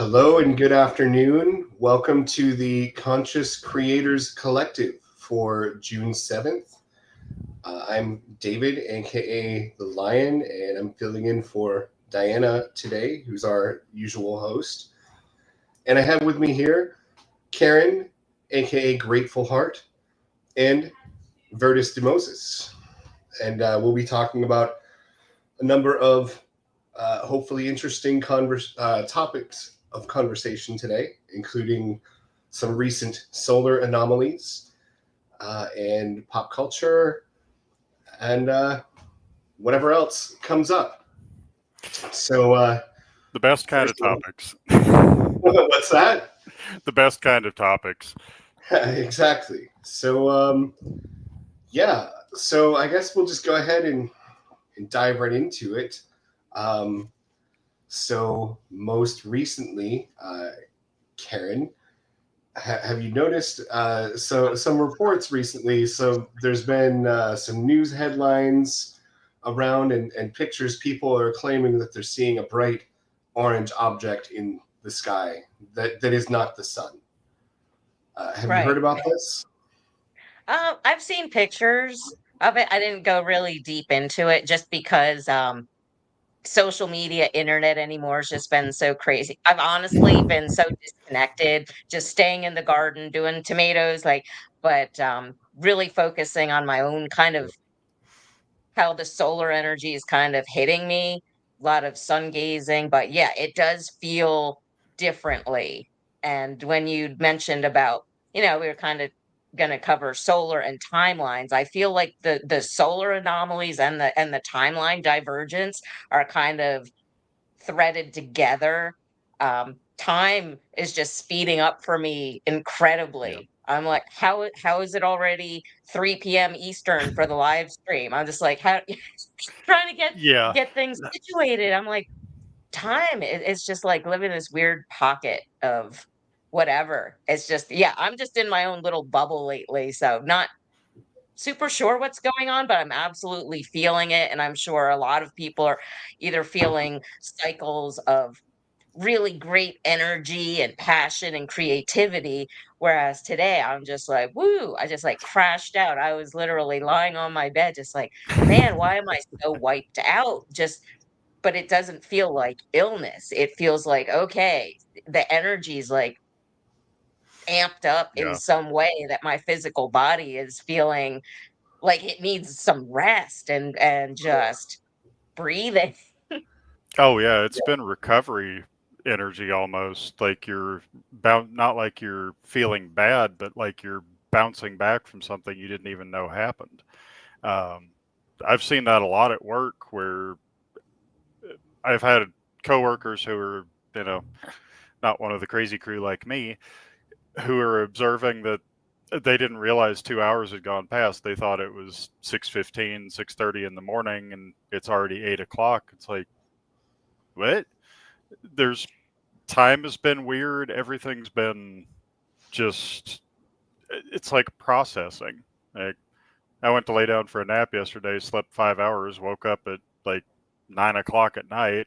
Hello and good afternoon. Welcome to the Conscious Creators Collective for June 7th. I'm David, aka The Lion, and I'm filling in for Diana today, who's our usual host. And I have with me here Karen, aka Grateful Heart, and Vertus de Moses. And we'll be talking about a number of hopefully interesting topics of conversation today, including some recent solar anomalies and pop culture and whatever else comes up. So, the best kind of topics. What's that? The best kind of topics. Exactly. So, yeah. So I guess we'll just go ahead and dive right into it. So most recently, Karen, have you noticed some reports recently? So there's been some news headlines around and pictures. People are claiming that they're seeing a bright orange object in the sky that is not the sun. Have you heard Right. about this? I've seen pictures of it. I didn't go really deep into it just because social media, internet anymore has just been so crazy. I've honestly been so disconnected, just staying in the garden, doing tomatoes, but really focusing on my own kind of how the solar energy is kind of hitting me. A lot of sun gazing, but yeah, it does feel differently. And when you mentioned about, we were kind of going to cover solar and timelines. I feel like the solar anomalies and the timeline divergence are kind of threaded together. Time is just speeding up for me Yeah. incredibly. I'm like, how is it already 3 p.m. Eastern for the live stream? I'm just like, how trying to Yeah. get things situated. I'm like, time is just like living this weird pocket of whatever. It's just, yeah, I'm just in my own little bubble lately. So not super sure what's going on, but I'm absolutely feeling it. And I'm sure a lot of people are either feeling cycles of really great energy and passion and creativity. Whereas today I'm just like, woo, I just like crashed out. I was literally lying on my bed, just like, man, why am I so wiped out? Just, but it doesn't feel like illness. It feels like, okay, the energy is like amped up in Yeah. some way that my physical body is feeling like it needs some rest and just breathing. Oh yeah, it's been recovery energy almost. Like you're not like you're feeling bad, but like you're bouncing back from something you didn't even know happened. Um, I've seen that a lot at work where I've had coworkers who are, you know, not one of the crazy crew like me, who are observing that they didn't realize 2 hours had gone past. They thought it was 6:15, 6:30 in the morning, and it's already 8 o'clock. It's like, what? There's time has been weird. Everything's been just, it's like processing. Like, I went to lay down for a nap yesterday, slept 5 hours, woke up at like 9 o'clock at night,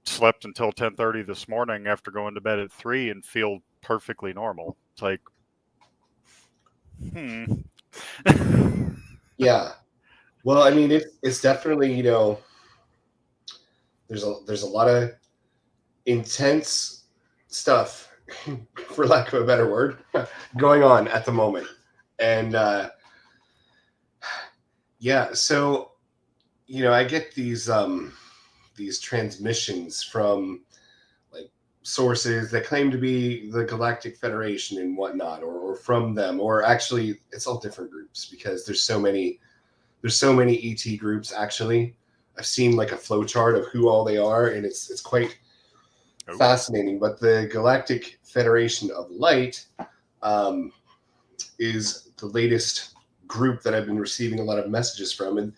slept until 10:30 this morning after going to bed at 3 and feel perfectly normal. It's like, hmm. Yeah. Well, I mean, it's definitely there's a lot of intense stuff, for lack of a better word, going on at the moment, and yeah. So I get these transmissions from like sources that claim to be the Galactic Federation and whatnot, or from them, or actually it's all different groups because there's so many ET groups actually. I've seen like a flow chart of who all they are, and it's quite Oh, fascinating. But the Galactic Federation of Light um, is the latest group that I've been receiving a lot of messages from, and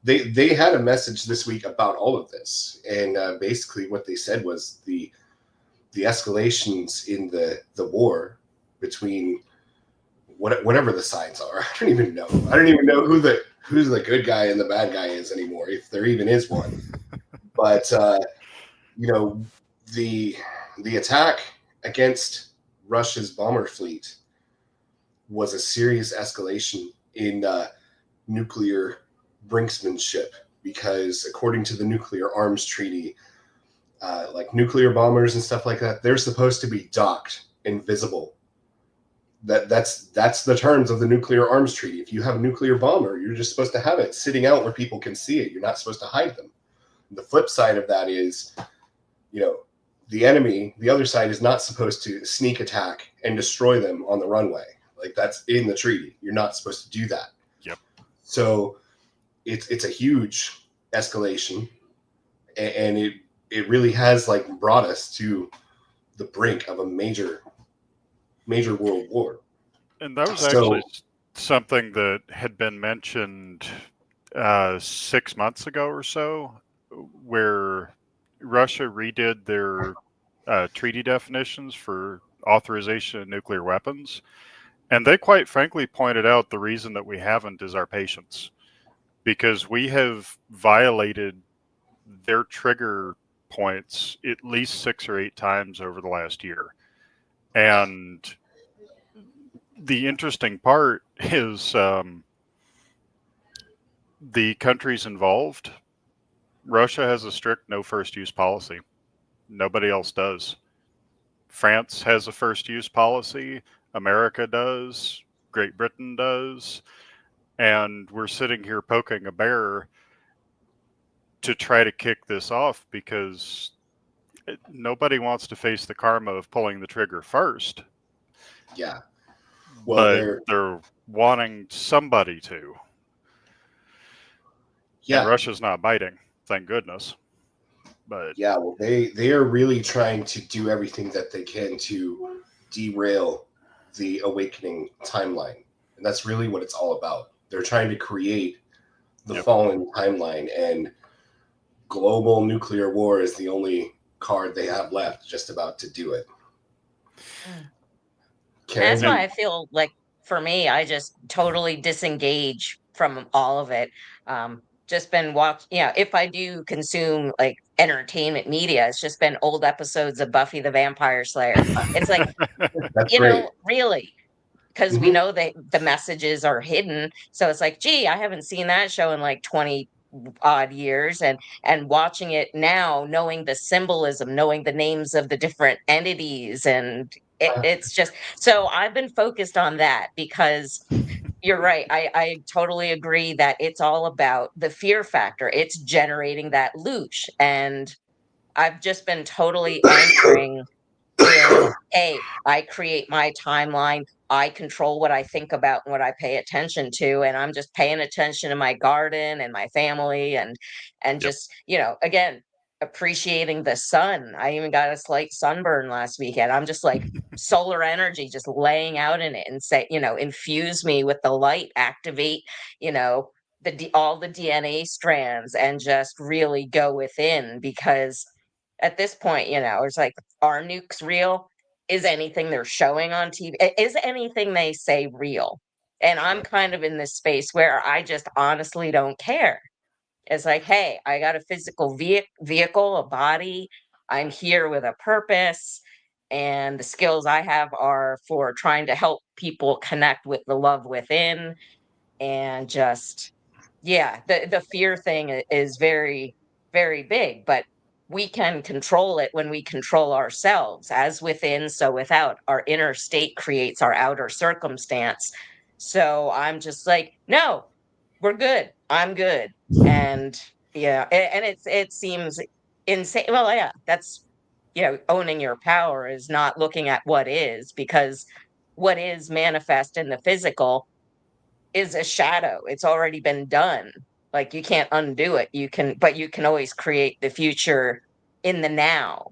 they had a message this week about all of this, and basically what they said was the escalations in the war between whatever the sides are. I don't even know. I don't even know who's the good guy and the bad guy is anymore, if there even is one. But you know, the the attack against Russia's bomber fleet was a serious escalation in nuclear brinksmanship, because according to the nuclear arms treaty, like nuclear bombers and stuff like that, they're supposed to be docked invisible. That's the terms of the nuclear arms treaty. If you have a nuclear bomber, you're just supposed to have it sitting out where people can see it. You're not supposed to hide them. The flip side of that is, the enemy, the other side, is not supposed to sneak attack and destroy them on the runway. Like, that's in the treaty. You're not supposed to do that. Yep. So it's a huge escalation, and it really has like brought us to the brink of a major world war. And that was actually something that had been mentioned 6 months ago or so, where Russia redid their treaty definitions for authorization of nuclear weapons. And they quite frankly pointed out the reason that we haven't is our patience, because we have violated their trigger points at least 6 or 8 times over the last year. And the interesting part is the countries involved. Russia has a strict no first use policy. Nobody else does. France has a first use policy. America does. Great Britain does. And we're sitting here poking a bear to try to kick this off, because nobody wants to face the karma of pulling the trigger first. Yeah. Well, but they're wanting somebody to. Yeah. And Russia's not biting, thank goodness. But yeah, well, they are really trying to do everything that they can to derail the awakening timeline. And that's really what it's all about. They're trying to create the fallen timeline, and global nuclear war is the only card they have left just about to do it. That's why I feel like, for me, I just totally disengage from all of it. Just been if I do consume like entertainment media, it's just been old episodes of Buffy the Vampire Slayer. It's like, That's great. Really, because we know that the messages are hidden. So it's like, gee, I haven't seen that show in like 20 odd years, and watching it now, knowing the symbolism, knowing the names of the different entities, and it's just, so I've been focused on that, because you're right. I totally agree that it's all about the fear factor. It's generating that loosh, and I've just been totally anchoring in, hey, I create my timeline. I control what I think about and what I pay attention to. And I'm just paying attention to my garden and my family, and just, again, appreciating the sun. I even got a slight sunburn last weekend. I'm just like solar energy, just laying out in it, and say, infuse me with the light, activate, all the DNA strands, and just really go within, because at this point, it's like, are nukes real? Is anything they're showing on TV, is anything they say real? And I'm kind of in this space where I just honestly don't care. It's like, hey, I got a physical vehicle, a body. I'm here with a purpose. And the skills I have are for trying to help people connect with the love within. And just, the fear thing is very, very big, but we can control it when we control ourselves. As within, so without. Our inner state creates our outer circumstance. So I'm just like, no, we're good. I'm good. And and it seems insane. Well, yeah, that's, owning your power is not looking at what is, because what is manifest in the physical is a shadow. It's already been done. Like, you can't undo it. But you can always create the future in the now.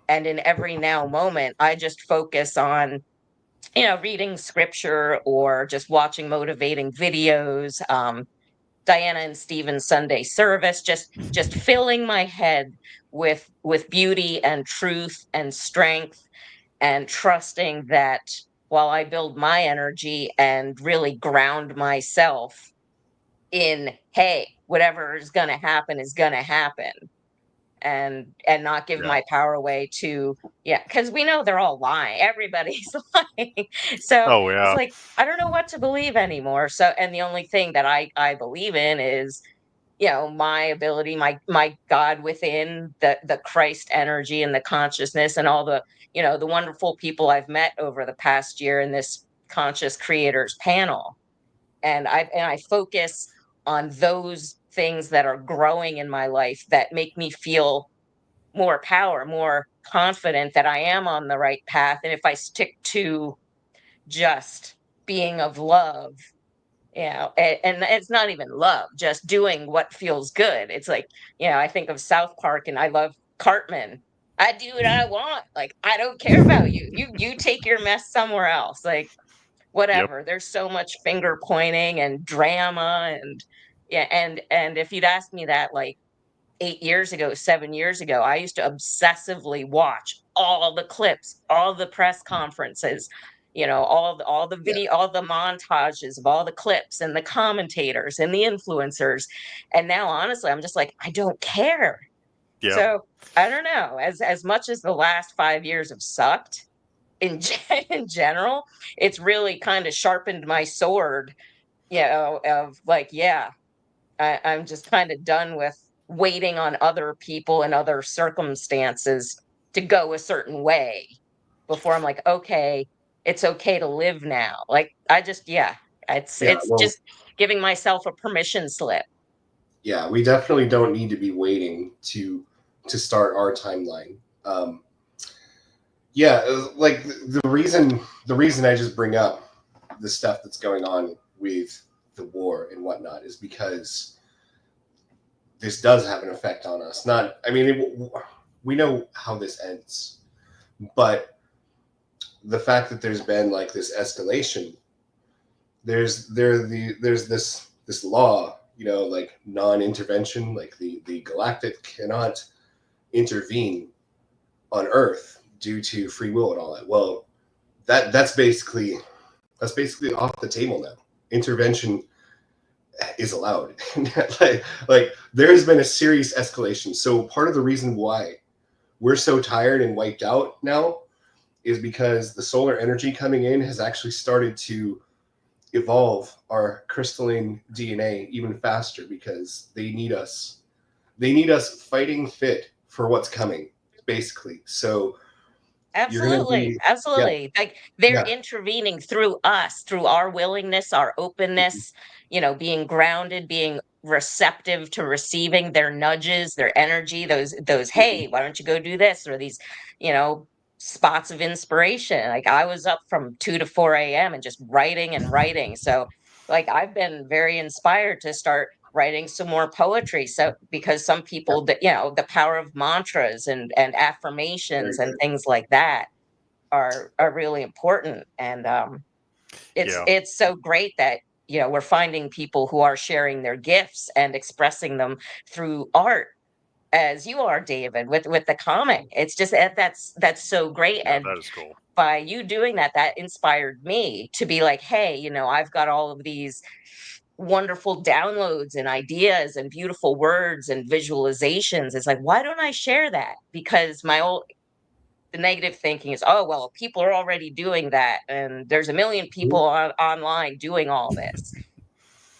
And in every now moment, I just focus on, reading scripture or just watching motivating videos. Diana and Stephen's Sunday service, just filling my head with beauty and truth and strength, and trusting that while I build my energy and really ground myself in, hey, whatever is going to happen is going to happen. and not give Yeah. my power away to, yeah, because we know they're all lying. Everybody's lying. So Oh it's yeah. like I don't know what to believe anymore. So and the only thing that I believe in is, my ability, my God within, the Christ energy and the consciousness and all the, the wonderful people I've met over the past year in this conscious creators panel. And I focus on those things that are growing in my life that make me feel more power, more confident that I am on the right path. And if I stick to just being of love, and it's not even love, just doing what feels good. It's like, I think of South Park and I love Cartman. I do what I want. Like, I don't care about you. You take your mess somewhere else. Like, Yep. whatever. There's so much finger pointing and drama and yeah, and if you'd asked me that like 8 years ago, 7 years ago, I used to obsessively watch all the clips, all the press conferences, all the Yeah. video, all the montages of all the clips and the commentators and the influencers. And now honestly, I'm just like, I don't care. Yeah. So I don't know. As much as the last 5 years have sucked in general, it's really kind of sharpened my sword, of like, yeah, I'm just kind of done with waiting on other people and other circumstances to go a certain way before I'm like, okay, it's okay to live now. Like I just, yeah, Yeah. it's Well, just giving myself a permission slip. yeah, we definitely don't need to be waiting to start our timeline. Um, yeah, like the reason I just bring up the stuff that's going on with the war and whatnot is because this does have an effect on us. Not, I mean, we know how this ends, but the fact that there's been like this escalation, there's this law, like non-intervention, like the galactic cannot intervene on Earth due to free will and all that. Well, that's basically off the table now. Intervention is allowed. like there has been a serious escalation. So part of the reason why we're so tired and wiped out now is because the solar energy coming in has actually started to evolve our crystalline DNA even faster because they need us. They need us fighting fit for what's coming, basically. So you're gonna Absolutely. be, yeah, Absolutely. Like they're yeah, intervening through us, through our willingness, our openness, being grounded, being receptive to receiving their nudges, their energy, those, mhm, hey, why don't you go do this? Or these, you know, spots of inspiration. Like I was up from 2 to 4 a.m. and just writing and writing. So like I've been very inspired to start writing some more poetry, so because some yeah, people that, the power of mantras and affirmations very and good. things like that are really important. And it's Yeah. it's so great that, we're finding people who are sharing their gifts and expressing them through art, as you are, David, with the comic. It's just that's so great. Yeah. And That is cool. by you doing that, that inspired me to be like, hey, I've got all of these wonderful downloads and ideas and beautiful words and visualizations. It's like, why don't I share that? Because the negative thinking is, oh, well, people are already doing that. And there's a million people online doing all this,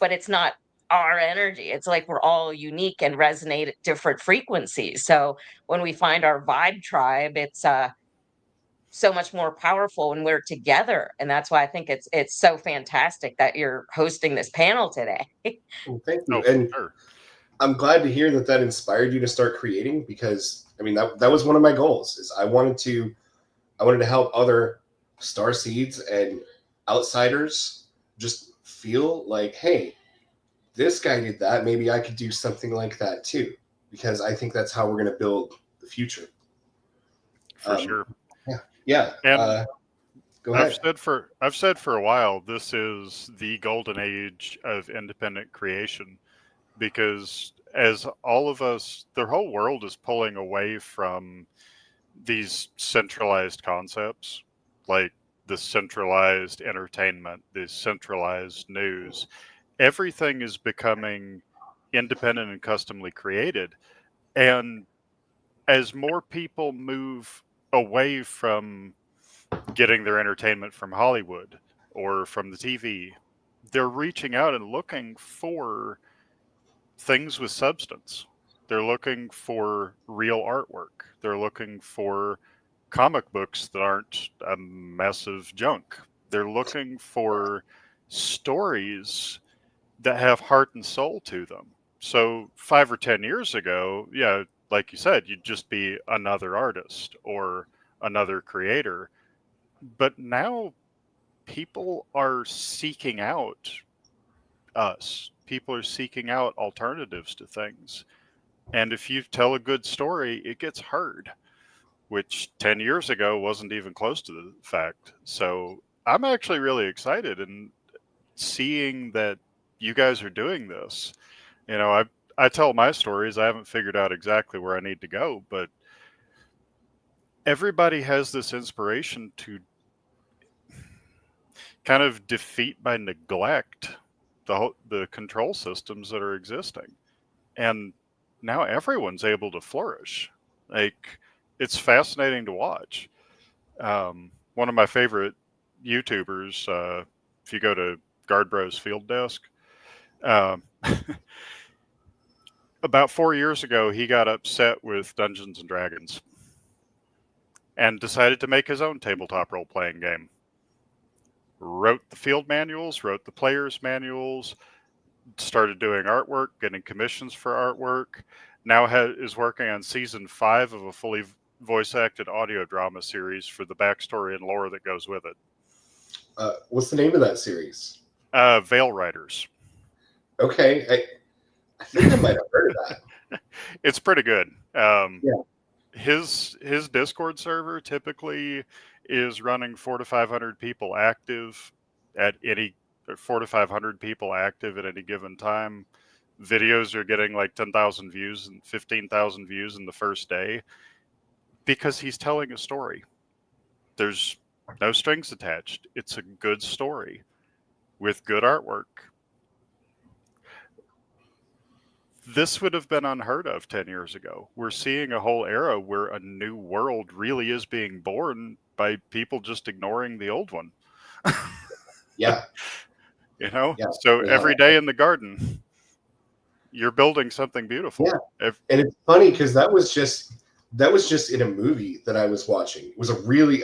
but it's not our energy. It's like we're all unique and resonate at different frequencies. So when we find our vibe tribe, it's so much more powerful when we're together. And that's why I think it's so fantastic that you're hosting this panel today. Well, thank Oh, you, for and sure. I'm glad to hear that inspired you to start creating because I mean that was one of my goals is I wanted to help other star seeds and outsiders just feel like, hey, this guy did that. Maybe I could do something like that too, because I think that's how we're going to build the future. For sure. Yeah, yeah. And Go ahead. I've said for a while this is the golden age of independent creation because as all of us, the whole world is pulling away from these centralized concepts like the centralized entertainment, the centralized news. Everything is becoming independent and customly created. And as more people move away from getting their entertainment from Hollywood or from the TV, they're reaching out and looking for things with substance. They're looking for real artwork. They're looking for comic books that aren't a mess of junk. They're looking for stories that have heart and soul to them. So 5 or 10 years ago, yeah, like you said, you'd just be another artist or another creator. But now people are seeking out us. People are seeking out alternatives to things. And if you tell a good story, it gets heard, which 10 years ago wasn't even close to the fact. So I'm actually really excited and seeing that you guys are doing this. You know, I tell my stories. I haven't figured out exactly where I need to go, but everybody has this inspiration to kind of defeat by neglect the control systems that are existing. And now everyone's able to flourish. Like, it's fascinating to watch. One of my favorite YouTubers, if you go to Guard Bros Field Desk, um, about 4 years ago, he got upset with Dungeons and Dragons and decided to make his own tabletop role playing game. Wrote the field manuals, wrote the players' manuals, started doing artwork, getting commissions for artwork. Now is working on season 5 of a fully voice acted audio drama series for the backstory and lore that goes with it. What's the name of that series? Veil Riders. Okay, I think I might have heard of that. It's pretty good. Yeah. His Discord server typically is running 400 to 500 people active at any 400 to 500 people active at any given time. Videos are getting like 10,000 views and 15,000 views in the first day because he's telling a story. There's no strings attached. It's a good story with good artwork. This would have been unheard of 10 years ago. We're seeing a whole era where a new world really is being born by people just ignoring the old one. Yeah. You know? Yeah. So Yeah. every day in the garden, you're building something beautiful. Yeah. And it's funny because that was just in a movie that I was watching. It was a really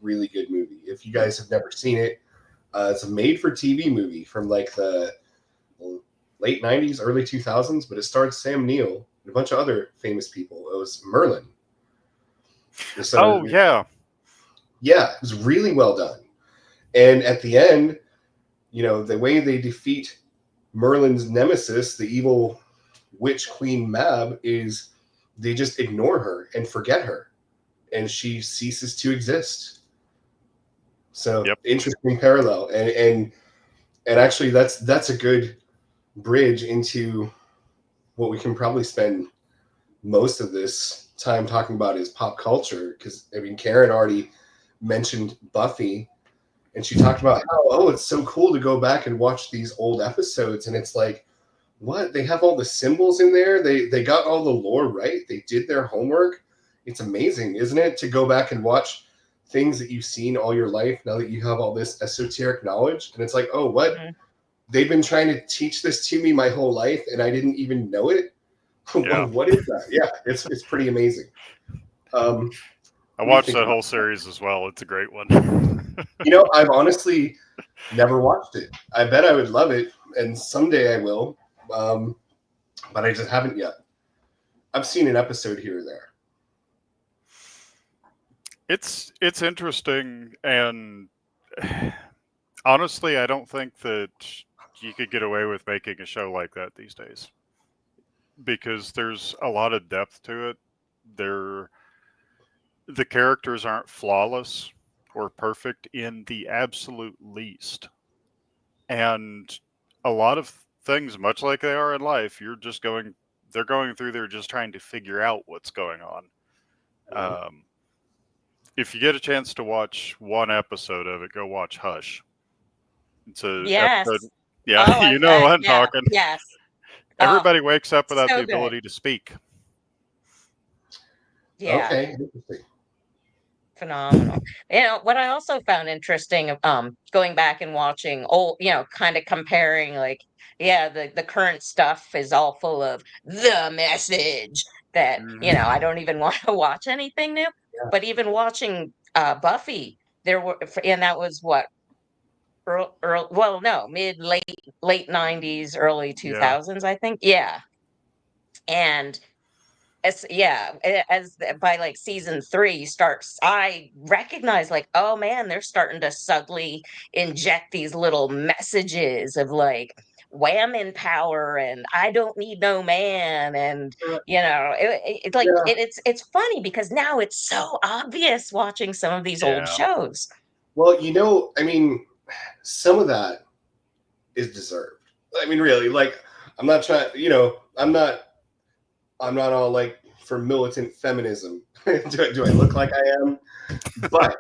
really good movie. If you guys have never seen it, it's a made-for-TV movie from like the late 90s, early 2000s, but it starred Sam Neill and a bunch of other famous people. It was Merlin. Oh, yeah. Yeah, it was really well done. And at the end, you know, the way they defeat Merlin's nemesis, the evil witch queen Mab, is they just ignore her and forget her, and she ceases to exist. So Interesting parallel, and actually that's a good bridge into what we can probably spend most of this time talking about is pop culture, because I mean Karen already mentioned Buffy, and she talked about how it's so cool to go back and watch these old episodes, and it's like, what, they have all the symbols in there, they got all the lore right, they did their homework. It's amazing, isn't it, to go back and watch things that you've seen all your life now that you have all this esoteric knowledge, and it's like, oh, what? Mm-hmm. They've been trying to teach this to me my whole life, and I didn't even know it. Yeah. What is that? Yeah, it's pretty amazing. I watched that whole series as well. It's a great one. You know, I've honestly never watched it. I bet I would love it, and someday I will, but I just haven't yet. I've seen an episode here or there. It's interesting, and honestly, I don't think that you could get away with making a show like that these days, because there's a lot of depth to it. The characters aren't flawless or perfect in the absolute least, and a lot of things, much like they are in life, they're going through there just trying to figure out what's going on. Mm-hmm. If you get a chance to watch one episode of it, go watch Hush. It's a episode. Yeah, you know what I'm talking. Yes. Everybody wakes up without the ability to speak. Yeah. Okay, interesting. Phenomenal. What I also found interesting, going back and watching old, kind of comparing, like, yeah, the current stuff is all full of the message that, Mhm. I don't even want to watch anything new. Yeah. But even watching Buffy, and that was what, well, no, late 90s, early Yeah. 2000s, I think. Yeah. And by like season 3 starts, I recognize, like, oh man, they're starting to subtly inject these little messages of like wham power and I don't need no man, and Yeah. it's funny because now it's so obvious watching some of these old Yeah. shows. Well, I mean, some of that is deserved. I mean, really, like, I'm not trying, I'm not all like for militant feminism. Do I look like I am? But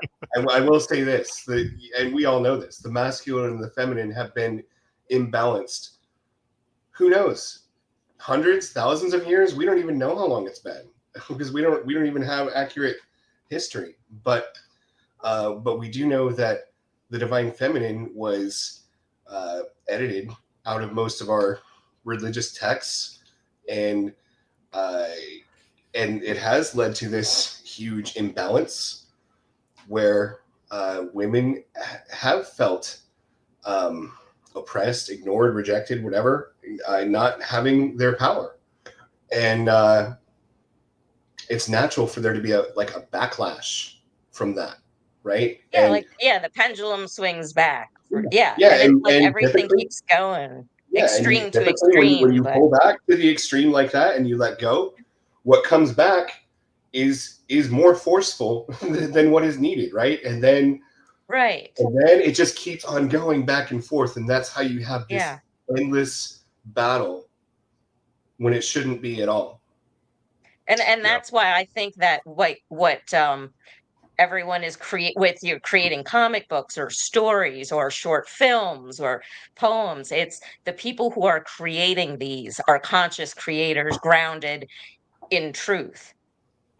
I will say this, and we all know this, the masculine and the feminine have been imbalanced. Who knows? Hundreds, thousands of years? We don't even know how long it's been because we don't even have accurate history. But we do know that the divine feminine was edited out of most of our religious texts, and uh, and it has led to this huge imbalance where women have felt um, oppressed, ignored, rejected, whatever, not having their power, and it's natural for there to be a backlash from that, right? Yeah, like, yeah, the pendulum swings back. Yeah, Yeah, and it's like and everything typically, keeps going yeah, and extreme to typically when extreme, you but pull back to the extreme like that and you let go, what comes back is more forceful than what is needed, right? right. And then it just keeps on going back and forth, and that's how you have this Yeah. endless battle when it shouldn't be at all. And Yeah. that's why I think that what everyone is creating comic books or stories or short films or poems, it's the people who are creating these are conscious creators grounded in truth.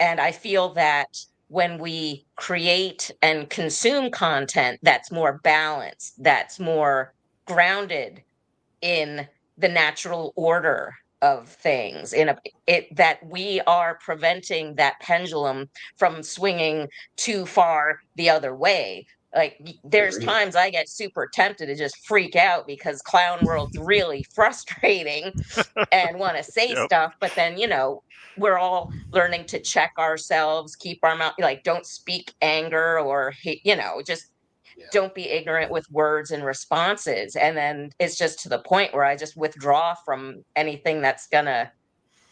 And I feel that when we create and consume content that's more balanced, that's more grounded in the natural order of things, that we are preventing that pendulum from swinging too far the other way. Like, there's Agreed. times I get super tempted to just freak out because clown world's really frustrating and want to say Yep. stuff, but then, we're all learning to check ourselves, keep our mouth, like, don't speak anger or hate, just Yeah. don't be ignorant with words and responses. And then it's just to the point where I just withdraw from anything that's gonna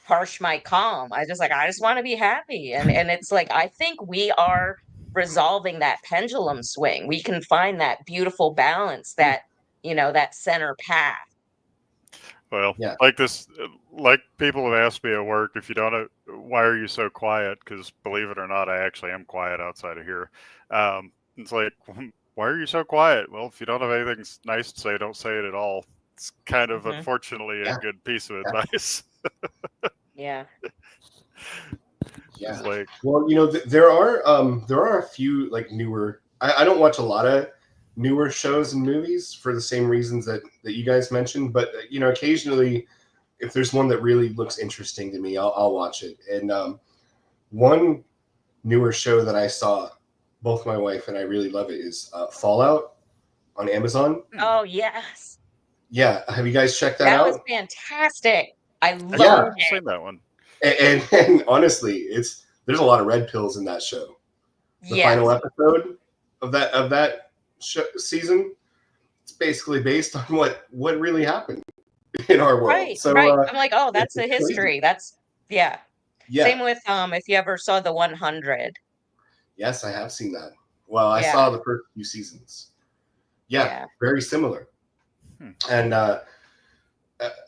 harsh my calm. I just want to be happy. And it's like, I think we are resolving that pendulum swing. We can find that beautiful balance, that center path. Well, Yeah. like people have asked me at work, if you don't know, why are you so quiet? Because believe it or not, I actually am quiet outside of here. It's like, why are you so quiet? Well, if you don't have anything nice to say, don't say it at all. It's kind of, Hmm. unfortunately, a Yeah. good piece of Yeah. advice. Yeah. Yeah. It's like, Well, there are a few like newer. I don't watch a lot of newer shows and movies for the same reasons that you guys mentioned, but occasionally, if there's one that really looks interesting to me, I'll watch it. And one newer show that I saw, both my wife and I really love it, is Fallout on Amazon. Oh, yes. Yeah, have you guys checked that That was out? fantastic. I actually, I Yeah, loved haven't it. seen that one. and honestly, there's a lot of red pills in that show. The final Yes. episode of that season, it's basically based on what really happened in our world. Right, So right. I'm like, "Oh, that's it's a crazy. history." That's yeah. Yeah, Same with, if you ever saw The 100. yes, I have seen that. Well, I Yeah, saw the first few seasons. Yeah, yeah. very similar. Hmm. And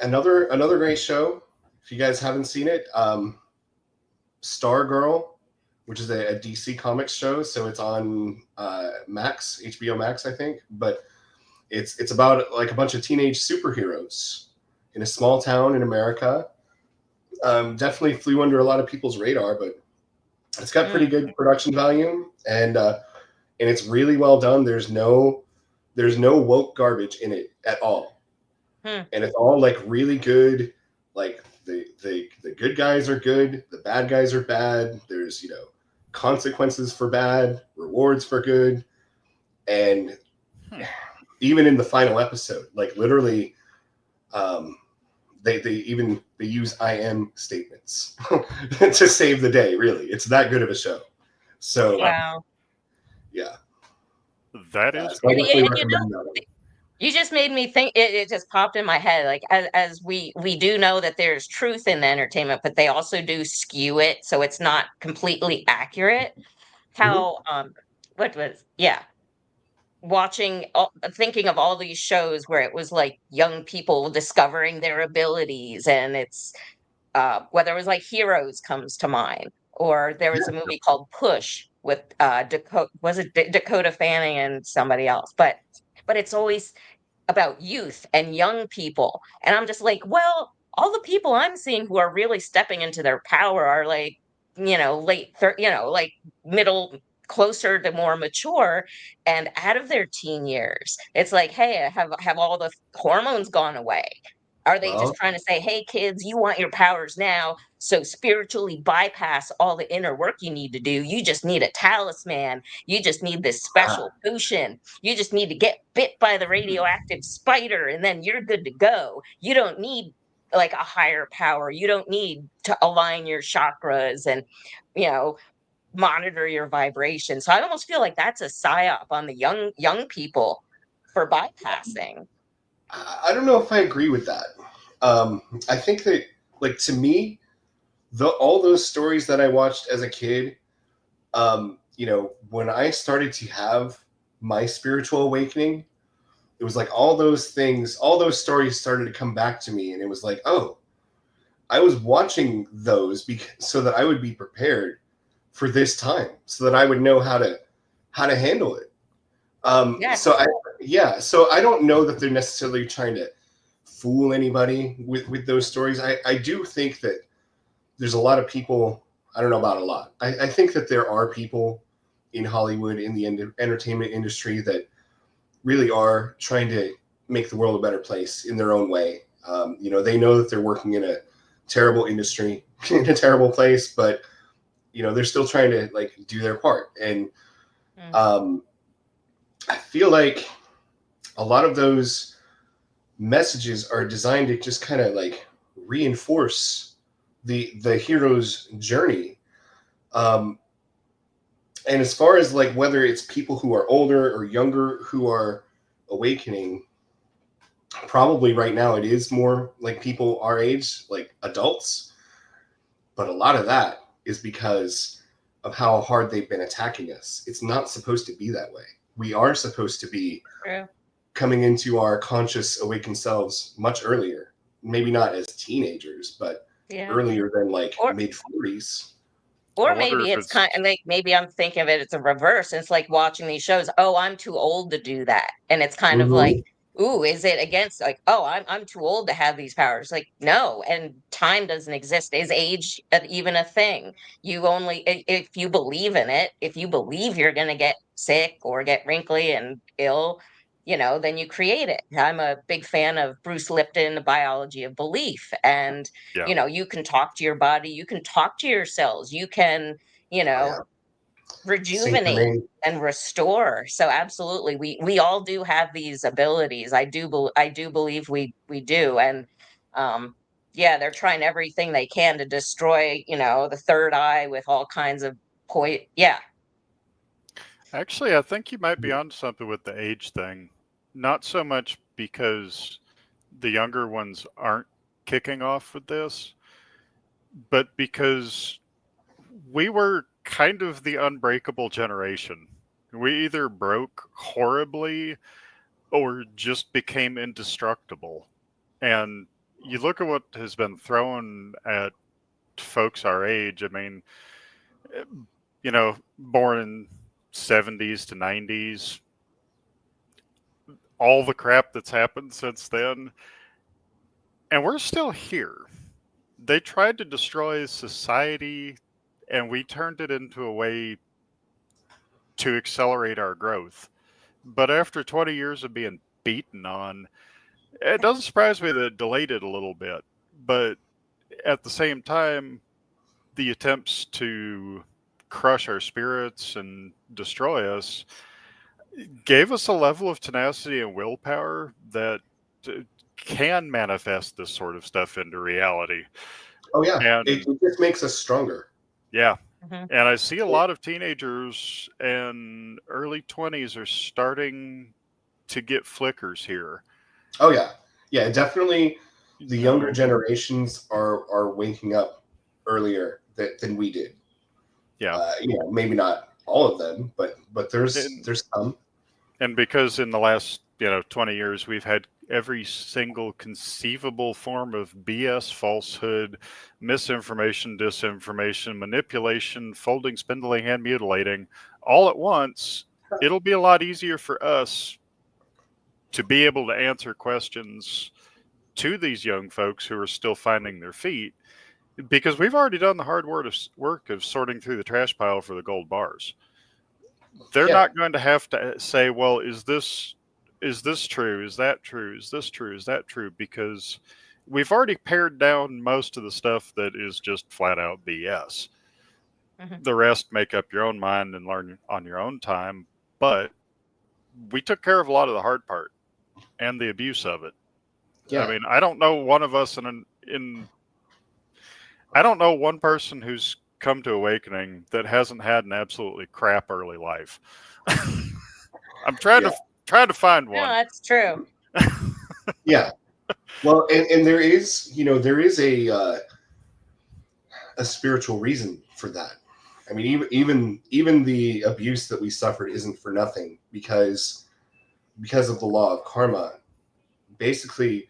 another great show. If you guys haven't seen it, Stargirl, which is a DC Comics show. So it's on Max, HBO Max, I think. But it's about like a bunch of teenage superheroes in a small town in America. Definitely flew under a lot of people's radar, but It's got pretty good production value, and it's really well done. There's no woke garbage in it at all, and it's all like really good. Like the good guys are good, the bad guys are bad. There's consequences for bad, rewards for good, and even in the final episode, like literally, they use I am statements to save the day. Really, it's that good of a show. So Wow. yeah, That is so I And, cool. definitely and recommend that one. you just made me think. It just popped in my head. Like as we do know that there's truth in the entertainment, but they also do skew it, so it's not completely accurate. Mhm. How what was thinking of all these shows where it was like young people discovering their abilities, and it's whether it was like Heroes comes to mind, or there was a Yeah. movie called Push with Dakota Fanning and somebody else, but it's always about youth and young people. And I'm just like, well, all the people I'm seeing who are really stepping into their power are like, like middle, closer to more mature and out of their teen years. It's like, hey, have all the hormones gone away? Are they just Well, trying to say, hey, kids, you want your powers now? So spiritually bypass all the inner work you need to do. You just need a talisman. You just need this ah, special potion. You just need to get bit by the radioactive spider and then you're good to go. You don't need like a higher power. You don't need to align your chakras and, you know, monitor your vibration. So I almost feel like that's a psyop on the young people for bypassing. I don't know if I agree with that. I think that, like, to me, all those stories that I watched as a kid, when I started to have my spiritual awakening, it was like all those things, all those stories started to come back to me, and it was like, oh, I was watching those so that I would be prepared for this time, so that I would know how to handle it. Yes. So I don't know that they're necessarily trying to fool anybody with those stories. I do think that there's a lot of people. I don't know about a lot. I think that there are people in Hollywood, in the entertainment industry, that really are trying to make the world a better place in their own way. They know that they're working in a terrible industry, in a terrible place, but they're still trying to like do their part. And Mm. um, I feel like a lot of those messages are designed to just kind of like reinforce the hero's journey. Um, and as far as like whether it's people who are older or younger who are awakening, probably right now it is more like people our age, like adults. But a lot of that is because of how hard they've been attacking us. It's not supposed to be that way. We are supposed to be True. coming into our conscious awakened selves much earlier. Maybe not as teenagers, but Yeah. earlier than like Or mid 40s. I or wonder maybe if it's it's kind of like maybe I'm thinking of it as a reverse. It's like watching these shows. Oh, I'm too old to do that. And it's kind of like, Mm-hmm. ooh, is it against like, oh, I'm too old to have these powers? Like, no, and time doesn't exist. Is age even a thing? You only if you believe in it, if you believe you're gonna get sick or get wrinkly and ill, then you create it. I'm a big fan of Bruce Lipton, The Biology of Belief. And yeah. you can talk to your body, you can talk to your cells, you can, you Oh know, yeah, Saint rejuvenate Germain. and restore. So absolutely, we all do have these abilities. I do believe we do. And yeah, they're trying everything they can to destroy, the third eye with all kinds of yeah. Actually, I think you might be on something with the age thing. Not so much because the younger ones aren't kicking off with this, but because we were kind of the unbreakable generation. We either broke horribly or just became indestructible. And you look at what has been thrown at folks our age. I mean, eh, born in 70s to 90s, all the crap that's happened since then, and we're still here. They tried to destroy society and we turned it into a way to accelerate our growth. But after 20 years of being beaten on, it doesn't surprise me that it delayed it a little bit. But at the same time, the attempts to crush our spirits and destroy us gave us a level of tenacity and willpower that can manifest this sort of stuff into reality. Oh yeah, And it just makes us stronger. yeah. Mhm. And I see a lot of teenagers and early 20s are starting to get flickers here. Oh yeah, yeah, definitely. The You younger know, generations are waking up earlier than we did. yeah. Maybe not all of them, but there's And, some. and because in the last 20 years we've had every single conceivable form of BS, falsehood, misinformation, disinformation, manipulation, folding, spindling, and mutilating all at once, it'll be a lot easier for us to be able to answer questions to these young folks who are still finding their feet, because we've already done the hard work of sorting through the trash pile for the gold bars. They're Yeah, not going to have to say, well, is this true? Is that true? Is this true? Is that true? Because we've already pared down most of the stuff that is just flat out BS. Mhm. The rest, make up your own mind and learn on your own time. But we took care of a lot of the hard part and the abuse of it. I yeah. mean, I don't know one of us I don't know one person who's come to awakening that hasn't had an absolutely crap early life. I'm trying Yeah. to find No, one. that's true. Yeah. Well, and there is a spiritual reason for that. I mean, even the abuse that we suffered isn't for nothing, because of the law of karma. Basically,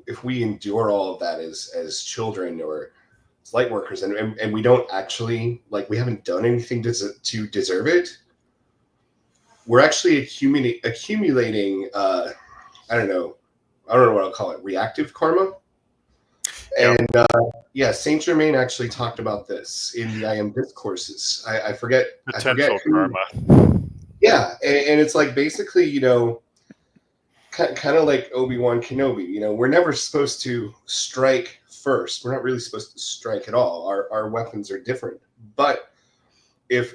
if we endure all of that as children or as light workers, and we don't actually, like, we haven't done anything to deserve it, we're actually accumulating I don't know what I'll call it, reactive karma. Yep. And yeah, Saint Germain actually talked about this in the I Am discourses. I forget Potential who. karma. Yeah, and it's like, basically, kind of like Obi-Wan Kenobi. We're never supposed to strike first. We're not really supposed to strike at all. Our weapons are different. But if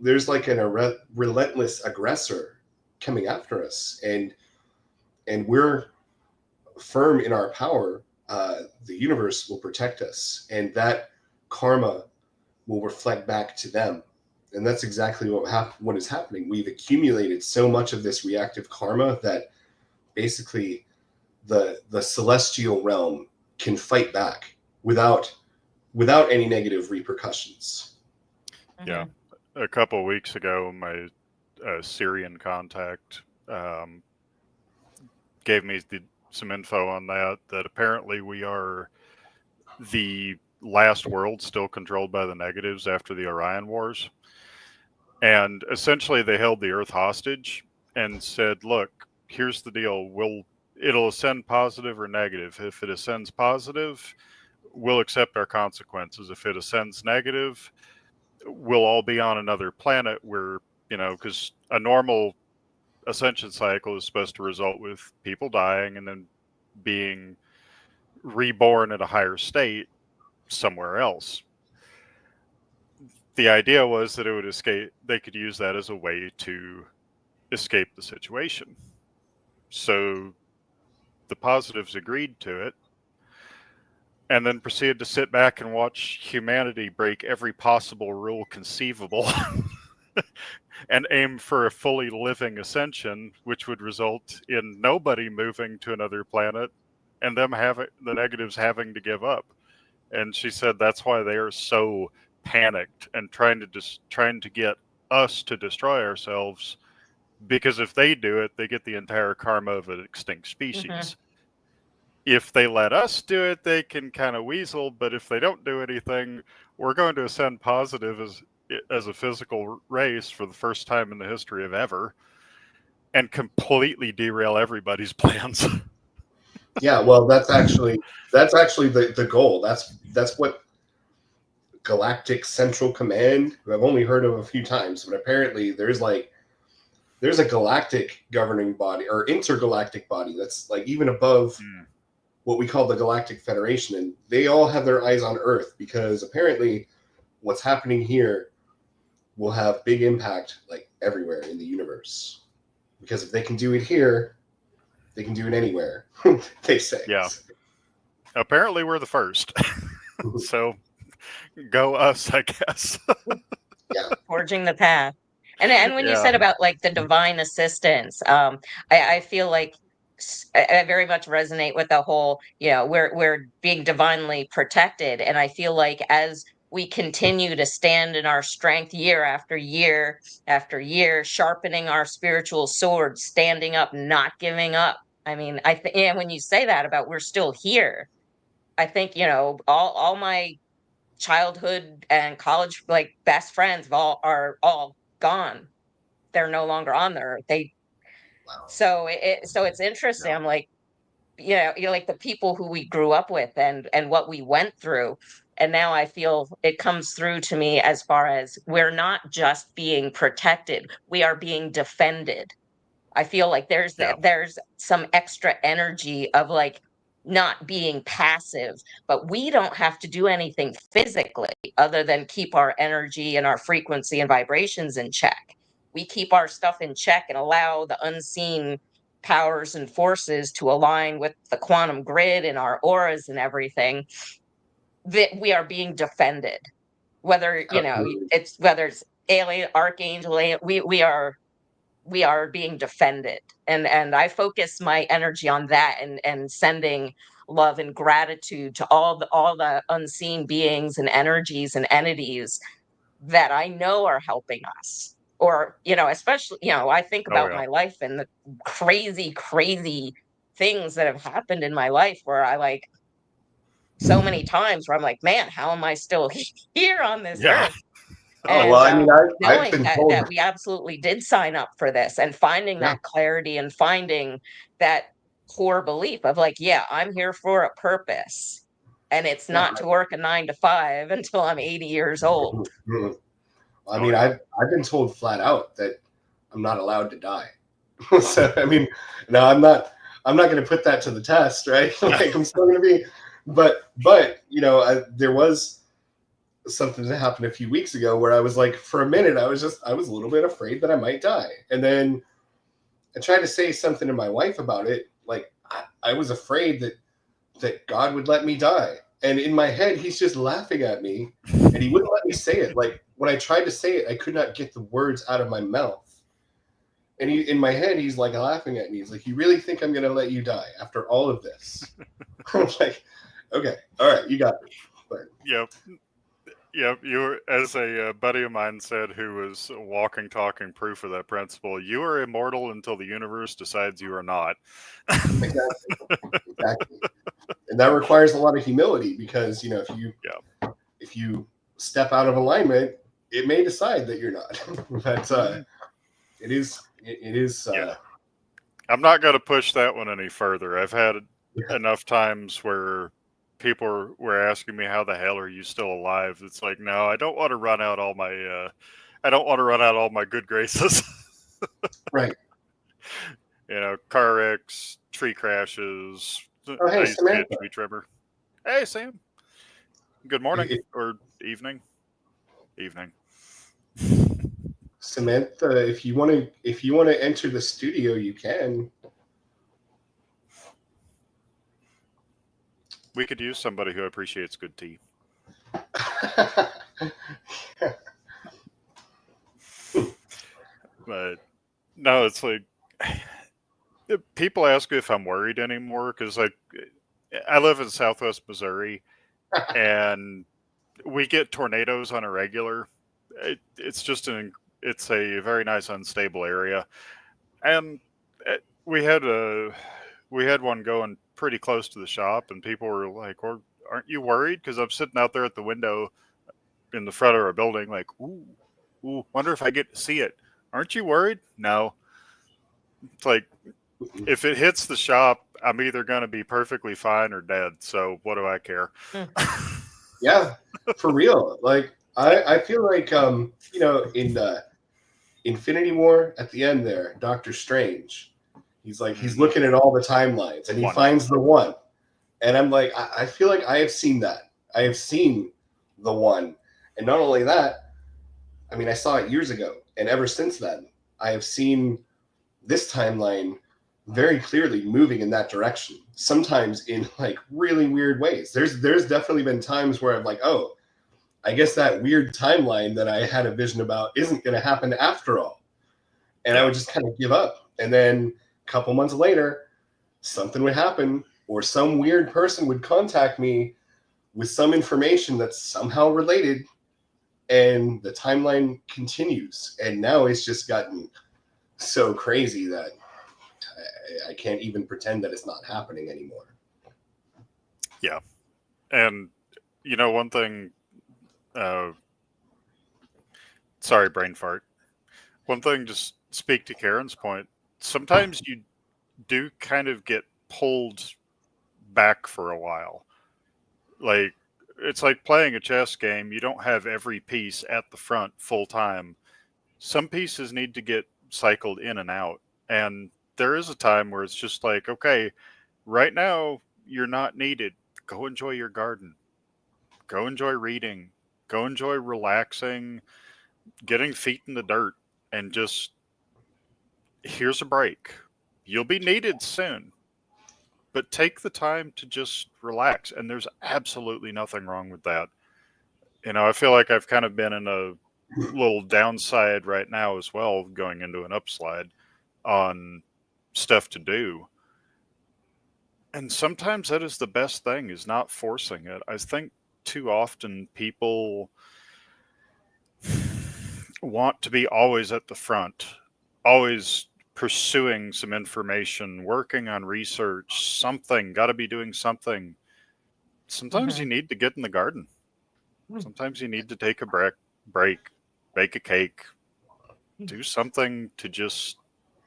there's like a relentless aggressor coming after us, and we're firm in our power, the universe will protect us, and that karma will reflect back to them. And that's exactly what is happening. We've accumulated so much of this reactive karma that basically the celestial realm can fight back without any negative repercussions. Yeah. Mhm. A couple of weeks ago, my Syrian contact gave me some info on that apparently we are the last world still controlled by the negatives after the Orion Wars. And essentially, they held the Earth hostage and said, look, here's the deal. It'll ascend positive or negative. If it ascends positive, we'll accept our consequences. If it ascends negative, we'll all be on another planet where, because a normal ascension cycle is supposed to result with people dying and then being reborn at a higher state somewhere else. The idea was that it would escape, they could use that as a way to escape the situation. So the positives agreed to it and then proceeded to sit back and watch humanity break every possible rule conceivable and aim for a fully living ascension, which would result in nobody moving to another planet and them the negatives having to give up. And she said that's why they are so panicked and trying to get us to destroy ourselves, because if they do it, they get the entire karma of an extinct species. If they let us do it, they can kind of weasel, but if they don't do anything, we're going to ascend positive as a physical race for the first time in the history of ever and completely derail everybody's plans. Yeah, well, that's actually the goal. That's what Galactic Central Command, who I've only heard of a few times, but apparently there's a galactic governing body or intergalactic body that's like even above what we call the Galactic Federation, and they all have their eyes on Earth because apparently what's happening here will have big impact like everywhere in the universe. Because if they can do it here, they can do it anywhere, they say. Yeah. Apparently we're the first. So go us, I guess. Yeah. Forging the path. And when you said about like the divine assistance, I feel like I very much resonate with the whole, we're being divinely protected. And I feel like as we continue to stand in our strength year after year after year, sharpening our spiritual sword, standing up, not giving up. I mean, and when you say that about we're still here, I think, all my childhood and college like best friends are all gone. They're no longer on the earth. Wow. So it's interesting. I'm like, you're like the people who we grew up with and what we went through. And now I feel it comes through to me as far as we're not just being protected, we are being defended. I feel like there's some extra energy of like not being passive, but we don't have to do anything physically other than keep our energy and our frequency and vibrations in check. We keep our stuff in check and allow the unseen powers and forces to align with the quantum grid and our auras and everything, that we are being defended. Whether, Absolutely. it's alien, archangel, we are being defended, and I focus my energy on that, and sending love and gratitude to all the unseen beings and energies and entities that I know are helping us. Or, especially, I think Oh about yeah. my life and the crazy things that have happened in my life where I like so many times where I'm like, man, how am I still here on this Yeah. earth? Oh, well, And I mean, I've knowing been that told. we absolutely did sign up for this, and finding Yeah. that clarity and finding that core belief of like, yeah, I'm here for a purpose, and it's Yeah. not to work a 9 to 5 until I'm 80 years old. I Oh mean, yeah. I've been told flat out that I'm not allowed to die. So I mean, no, I'm not going to put that to the test, right? Like I'm still going to be, but there was something that happened a few weeks ago where I was like, for a minute, I was a little bit afraid that I might die, and then I tried to say something to my wife about it. Like I was afraid that God would let me die, and in my head, he's just laughing at me, and he wouldn't let me say it. Like when I tried to say it, I could not get the words out of my mouth. And in my head, he's like laughing at me. He's like, "You really think I'm going to let you die after all of this?" I'm like, "Okay, all right, you got me." But Yep. Yep. You were, as a buddy of mine said, who was walking, talking proof of that principle. You are immortal until the universe decides you are not. exactly, and that requires a lot of humility because if you step out of alignment, it may decide that you're not. But it is. Yeah. I'm not going to push that one any further. I've had enough times where people were asking me, how the hell are you still alive? It's like, no, I don't want to run out all my good graces. Right. Car wrecks, tree crashes. Oh, hey, I used to be a Samantha. tree trimmer. Hey, Sam. Good morning If- or evening. Samantha, if you want to enter the studio, you can. We could use somebody who appreciates good tea. But no, it's like people ask if I'm worried anymore because like I live in Southwest Missouri and we get tornadoes on a regular. It's a very nice unstable area, and we had one going pretty close to the shop, and people were like, "Or aren't you worried?" Because I'm sitting out there at the window in the front of our building, like, ooh, wonder if I get to see it. Aren't you worried? No. It's like if it hits the shop, I'm either going to be perfectly fine or dead. So what do I care? Yeah. For real. Like I feel like in Infinity War at the end there, Doctor Strange, he's like he's looking at all the timelines and he finds the one. And I'm like, I feel like I have seen that. I have seen the one. And not only that, I mean I saw it years ago, and ever since then, I have seen this timeline very clearly moving in that direction. Sometimes in like really weird ways. There's definitely been times where I'm like, oh, I guess that weird timeline that I had a vision about isn't going to happen after all. And I would just kind of give up. And then a couple months later, something would happen, or some weird person would contact me with some information that's somehow related, and the timeline continues. And now it's just gotten so crazy that I can't even pretend that it's not happening anymore. Yeah. And, one thing, sorry, brain fart. One thing, just speak to Karen's point. Sometimes you do kind of get pulled back for a while. Like, it's like playing a chess game. You don't have every piece at the front full time. Some pieces need to get cycled in and out. And there is a time where it's just like, okay, right now you're not needed. Go enjoy your garden. Go enjoy reading. Go enjoy relaxing, getting feet in the dirt, and just here's a break. You'll be needed soon, but take the time to just relax. And there's absolutely nothing wrong with that. I feel like I've kind of been in a little downside right now as well, going into an upslide on stuff to do. And sometimes that is the best thing, is not forcing it. I think too often people want to be always at the front, always pursuing some information, working on research, something, got to be doing something. Sometimes you need to get in the garden. Sometimes you need to take a break, bake a cake, do something to just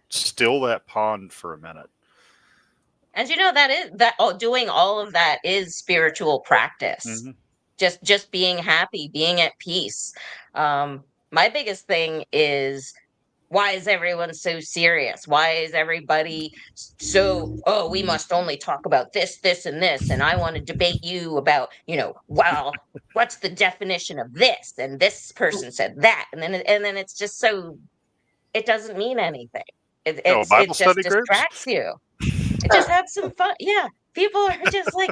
still that pond for a minute. And doing all of that is spiritual practice. Just being happy, being at peace. My biggest thing is, why is everyone so serious? Why is everybody so, oh, we must only talk about this, this, and this, and I want to debate you about, well, what's the definition of this? And this person said that, and then it's just so, it doesn't mean anything. It Bible just study groups? distracts you. Just have some fun. Yeah, people are just like,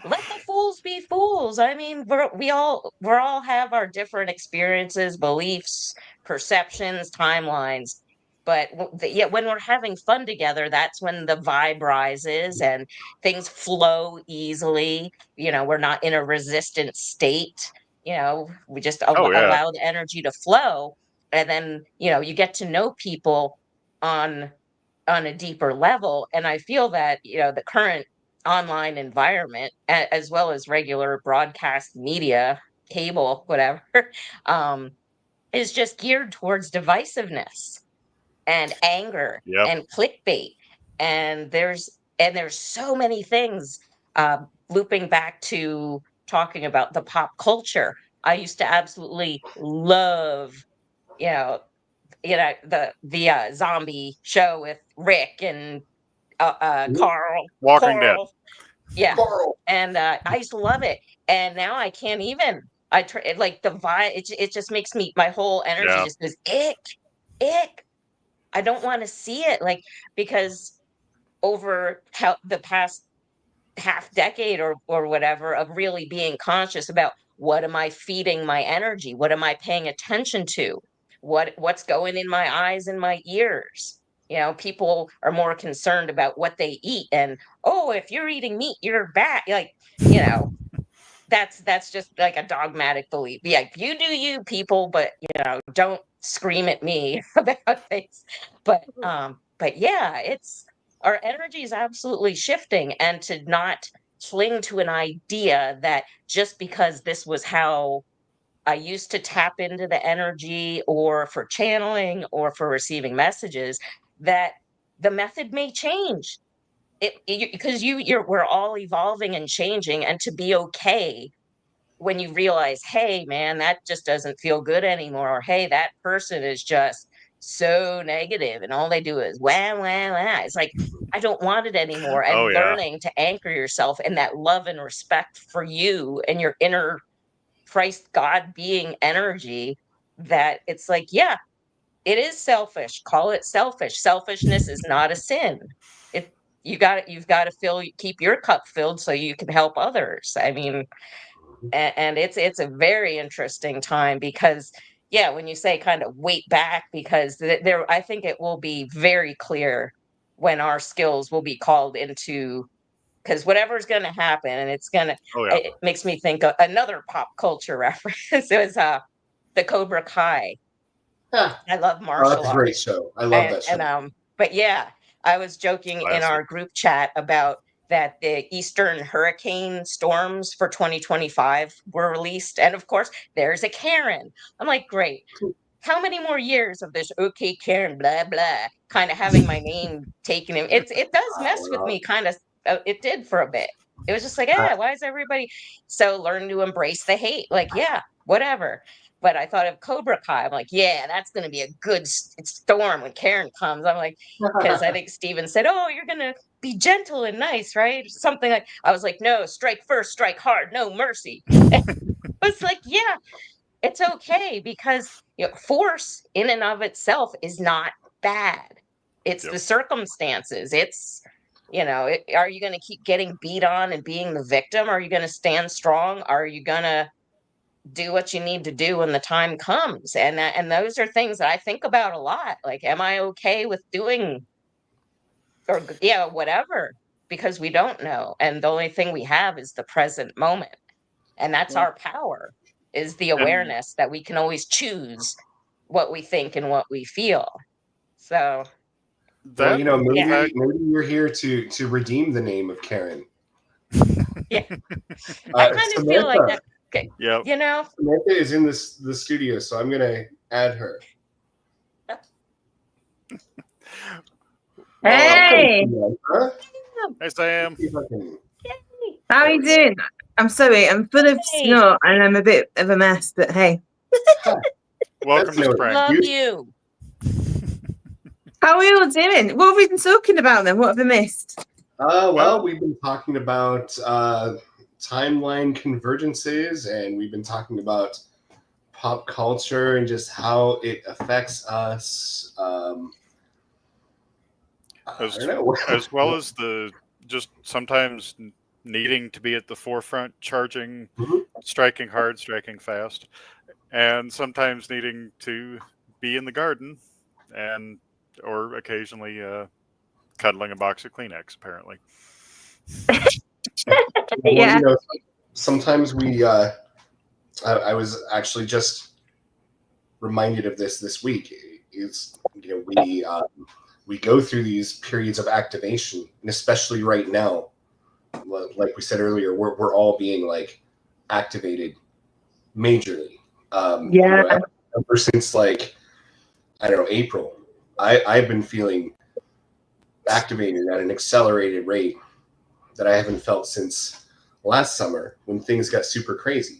let the fools be fools. I mean, we're all have our different experiences, beliefs, perceptions, timelines. But yet, when we're having fun together, that's when the vibe rises and things flow easily. We're not in a resistant state. We just Oh, yeah. allow the energy to flow, and then you get to know people on a deeper level. And I feel that the current online environment, as well as regular broadcast media, cable, whatever, um, is just geared towards divisiveness and anger Yep. and clickbait. And there's so many things, looping back to talking about the pop culture. I used to absolutely love, you know the zombie show with Rick and Carl. Walking Dead. Coral. Yeah. Carl. And I used to love it. And now I can't even. Like the vibe. It just makes me, my whole energy Yeah. just goes ick. I don't want to see it, because over the past half decade or whatever, of really being conscious about, what am I feeding my energy? What am I paying attention to? What's going in my eyes and my ears? People are more concerned about what they eat, and, oh, if you're eating meat, you're bad. You know, that's just like a dogmatic belief. Yeah, you do you, people, but don't scream at me about things. But yeah, it's our energy is absolutely shifting, and to not cling to an idea that just because this was how I used to tap into the energy, or for channeling, or for receiving messages, that the method may change. Because we're all evolving and changing, and to be okay when you realize, hey, man, that just doesn't feel good anymore, or hey, that person is just so negative and all they do is wah, wah, wah. It's like, I don't want it anymore. Oh And yeah. learning to anchor yourself in that love and respect for you and your inner Christ God being energy, that it's like, yeah, it is selfish. Call it selfish. Selfishness is not a sin. If you've got to keep your cup filled so you can help others. I mean, and it's a very interesting time because yeah, when you say kind of wait back, because there I think it will be very clear when our skills will be called into, because whatever's going to happen, and Oh yeah. it makes me think of another pop culture reference. It was the Cobra Kai. Ah, I love oh, that's martial a great arts. show. I love that show. But yeah, I was joking in Classic. our group chat about that the eastern hurricane storms for 2025 were released, and of course there's a Karen. I'm like, great, how many more years of this okay Karen blah blah kind of having my name taken in? It does mess with me kind of. It did for a bit. It was just like, I, yeah, why is everybody so learn to embrace the hate? Like, yeah, whatever. But I thought of Cobra Kai. I'm like, yeah, that's going to be a good storm when Karen comes. I'm like, because I think Steven said, oh, you're going to be gentle and nice, right? Something like, I was like, no, strike first, strike hard, no mercy. It's like, yeah, it's okay, because force in and of itself is not bad. It's Yep. the circumstances. It's are you going to keep getting beat on and being the victim? Are you going to stand strong? Are you going to do what you need to do when the time comes? And those are things that I think about a lot. Like, am I okay with doing, or yeah, whatever? Because we don't know, and the only thing we have is the present moment, and that's Well, our power, is the and awareness that we can always choose what we think and what we feel. So well, that and the yeah, fact, maybe you're here to redeem the name of Karen. yeah, I kind of feel like Samantha. that. Okay, yep. Samantha is in the studio, so I'm gonna add her. Well, Hey, Samantha. hey Sam. See if I can- how are there you we go. doing? I'm sorry, I'm full of Hey, snot and I'm a bit of a mess, but hey. Welcome to no spring. love excuse. you. How are we all doing? What have we been talking about then? What have I missed? Well, Well, we've been talking about timeline convergences, and we've been talking about pop culture and just how it affects us. I as don't know. as well as the just sometimes needing to be at the forefront, charging, Mhm. striking hard, striking fast, and sometimes needing to be in the garden, and or occasionally cuddling a box of Kleenex. Apparently. Well, Yeah. sometimes we. I was actually just reminded of this week. Is we go through these periods of activation, and especially right now, like we said earlier, we're all being like activated majorly. Yeah. Ever since like I don't know April, I've been feeling activated at an accelerated rate that I haven't felt since last summer when things got super crazy.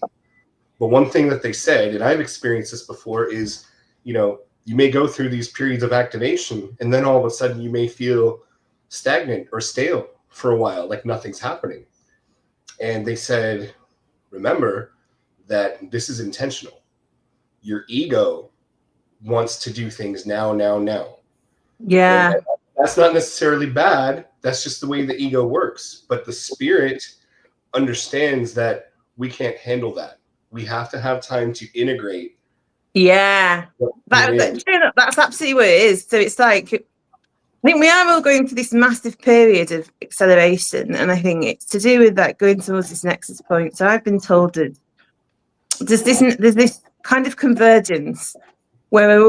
But one thing that they said, and I've experienced this before, is you may go through these periods of activation, and then all of a sudden you may feel stagnant or stale for a while, like nothing's happening. And they said, remember that this is intentional. Your ego wants to do things now, now, now. And Yeah. that's not necessarily bad. That's just the way the ego works. But the spirit understands that we can't handle that. We have to have time to integrate. Yeah. That's absolutely what it is. So it's like, I think we are all going through this massive period of acceleration, and I think it's to do with that going towards this nexus point. So I've been told that there's this kind of convergence where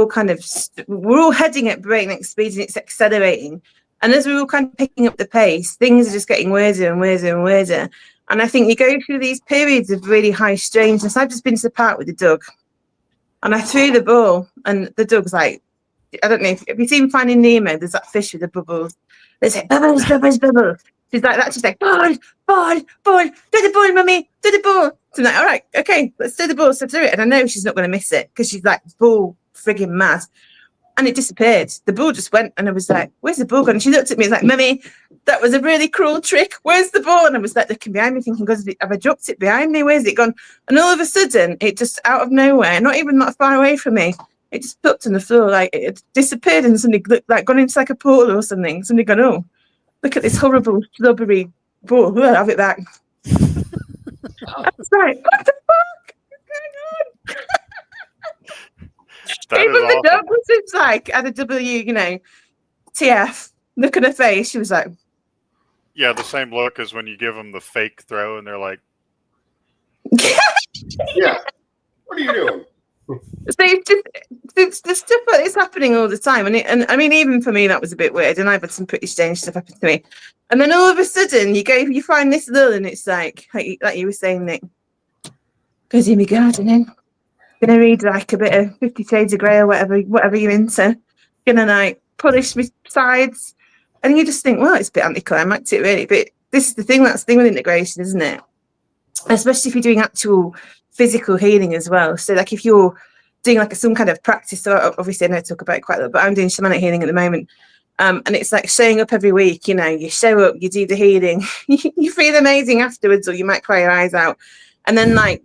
we're all heading at breakneck speed and it's accelerating. And as we're all kind of picking up the pace, things are just getting weirder and weirder and weirder. And I think you go through these periods of really high strangeness. I've just been to the park with the dog, and I threw the ball, and the dog's like, I don't know if you seen Finding Nemo, there's that fish with the bubbles. They say, bubbles, bubbles, bubbles. She's like that. She's like, ball, do the ball, mummy, do the ball. So I'm like, all right, okay, let's do the ball. So do it. And I know she's not going to miss it because she's like ball frigging mad. And it disappeared. The ball just went, and I was like, where's the ball gone? And she looked at me and was like, mummy, that was a really cruel trick. Where's the ball? And I was like looking behind me thinking, have I dropped it behind me? Where's it gone? And all of a sudden, it just out of nowhere, not even that far away from me, it just plopped on the floor, like it had disappeared, and somebody looked like gone into like a portal or something. Somebody gone, oh, look at this horrible slubbery ball. I'll have it back. I was like, what the fuck is going on? That Even is the awesome. dog was just like at a W, TF. Look at her face. She was like, Yeah, the same look as when you give them the fake throw and they're like, Yeah. What are you doing? so it's the stuff that is happening all the time, and I mean, even for me, that was a bit weird. And I've had some pretty strange stuff happen to me. And then all of a sudden, you find this lull, and it's like you were saying, Nick, goes in my gardening. Gonna read like a bit of 50 Shades of Grey or whatever you're into. Gonna like polish my sides, and you just think, well, it's a bit anticlimactic, really. But this is the thing. That's the thing with integration, isn't it? Especially if you're doing actual physical healing as well. So like if you're doing like some kind of practice, so obviously I know I talk about it quite a lot, but I'm doing shamanic healing at the moment. And it's like showing up every week, you show up, you do the healing, you feel amazing afterwards, or you might cry your eyes out. And then like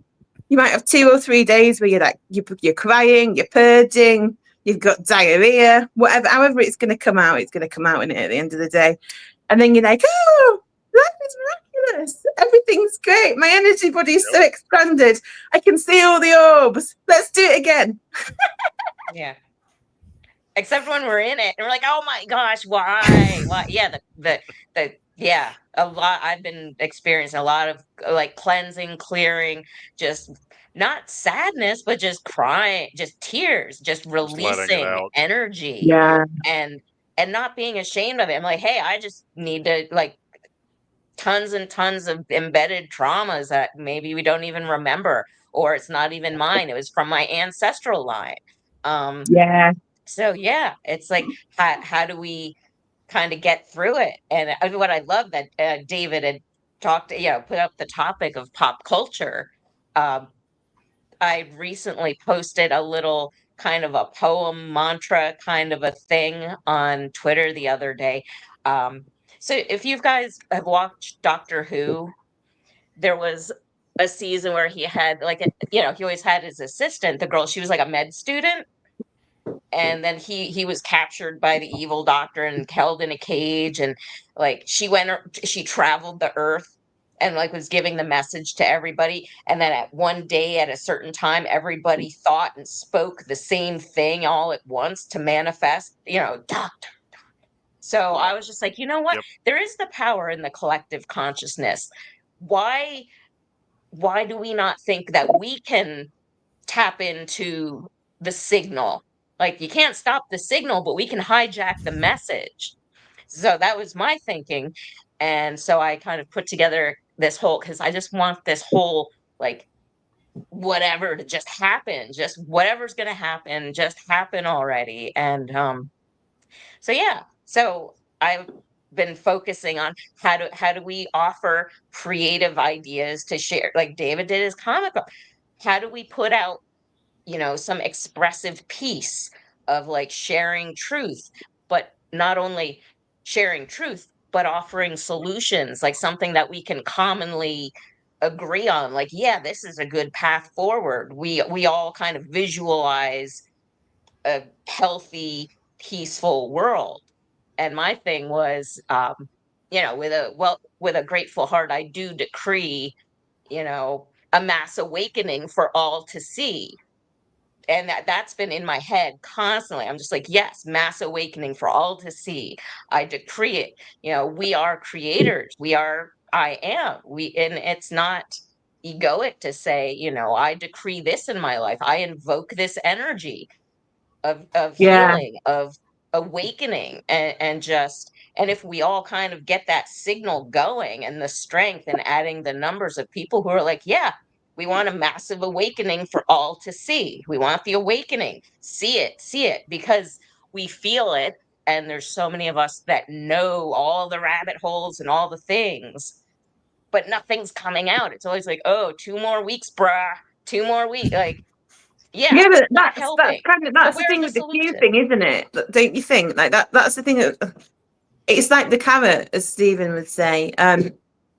you might have 2 or 3 days where you're like, you're crying, you're purging, you've got diarrhea, whatever, however it's going to come out, it's going to come out in it at the end of the day. And then you're like, oh, life is miraculous. Everything's great. My energy body is so expanded. I can see all the orbs. Let's do it again. Yeah. Except when we're in it and we're like, oh my gosh, why? Yeah, yeah, a lot. I've been experiencing a lot of like cleansing, clearing, just not sadness, but just crying, just tears, just letting it releasing out. energy Yeah. and not being ashamed of it. I'm like, hey, I just need to like tons and tons of embedded traumas that maybe we don't even remember, or it's not even mine. It was from my ancestral line. Yeah. So yeah, it's like how do we kind of get through it? And what I love that David had talked, put up the topic of pop culture. Um, I recently posted a little kind of a poem mantra kind of a thing on Twitter the other day. So if you guys have watched Doctor Who, there was a season where he had like he always had his assistant, the girl, she was like a med student, and then he was captured by the evil doctor and held in a cage, and like she traveled the earth and like was giving the message to everybody, and then at one day at a certain time everybody thought and spoke the same thing all at once to manifest, doctor. So I was just like, you know what, Yep. there is the power in the collective consciousness. Why do we not think that we can tap into the signal? Like, you can't stop the signal, but we can hijack the message. So that was my thinking. And so I kind of put together this whole, because I just want this whole, like, whatever to just happen, just whatever's going to happen, just happen already. And so, yeah. So I've been focusing on how do we offer creative ideas to share, like David did his comic book. How do we put out some expressive piece of like sharing truth, but not only sharing truth, but offering solutions, like something that we can commonly agree on. Like, yeah, this is a good path forward. We all kind of visualize a healthy, peaceful world. And my thing was, with a grateful heart, I do decree, a mass awakening for all to see. And that's been in my head constantly. I'm just like, yes, mass awakening for all to see. I decree it. We are creators. I am. And it's not egoic to say, I decree this in my life. I invoke this energy of Yeah. healing, of awakening, and if we all kind of get that signal going and the strength, and adding the numbers of people who are like, yeah, we want a massive awakening for all to see. We want the awakening. See it, because we feel it. and there's so many of us that know all the rabbit holes and all the things, but nothing's coming out. It's always like, oh, 2 more weeks, bruh, 2 more weeks. Like, yeah, Yeah, but not that's helping. kind of So that's the where's thing the with the Q solution? thing, isn't it? Don't you think? Like that's the thing that it's like the carrot, as Stephen would say.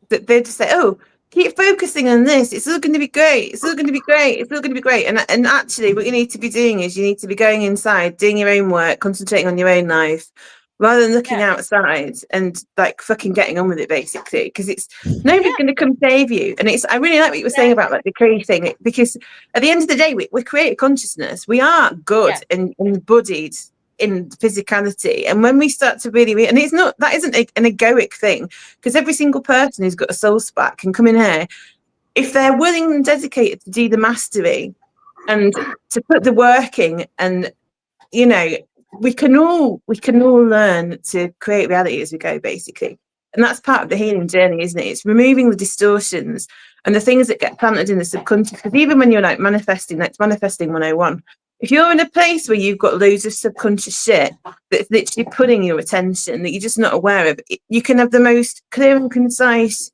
That they just say, "Oh, keep focusing on this. It's all going to be great. It's all going to be great. It's all going to be great." And actually, what you need to be doing is you need to be going inside, doing your own work, concentrating on your own life, rather than looking Yeah. outside and like fucking getting on with it, basically. Because it's nobody's Yeah. going to come save you. And it's I really like what you were saying about like the creative thing, because at the end of the day, we create consciousness. We are good Yeah. and embodied in physicality, and when we start to really and it's not that isn't an egoic thing, because every single person who's got a soul spark can come in here if they're willing and dedicated to do the mastery and to put the work in. And you know, we can all learn to create reality as we go, basically. And that's part of the healing journey, isn't it? It's removing the distortions and the things that get planted in the subconscious. Because even when you're like manifesting, that's manifesting 101. If you're in a place where you've got loads of subconscious shit that's literally pulling your attention that you're just not aware of, you can have the most clear and concise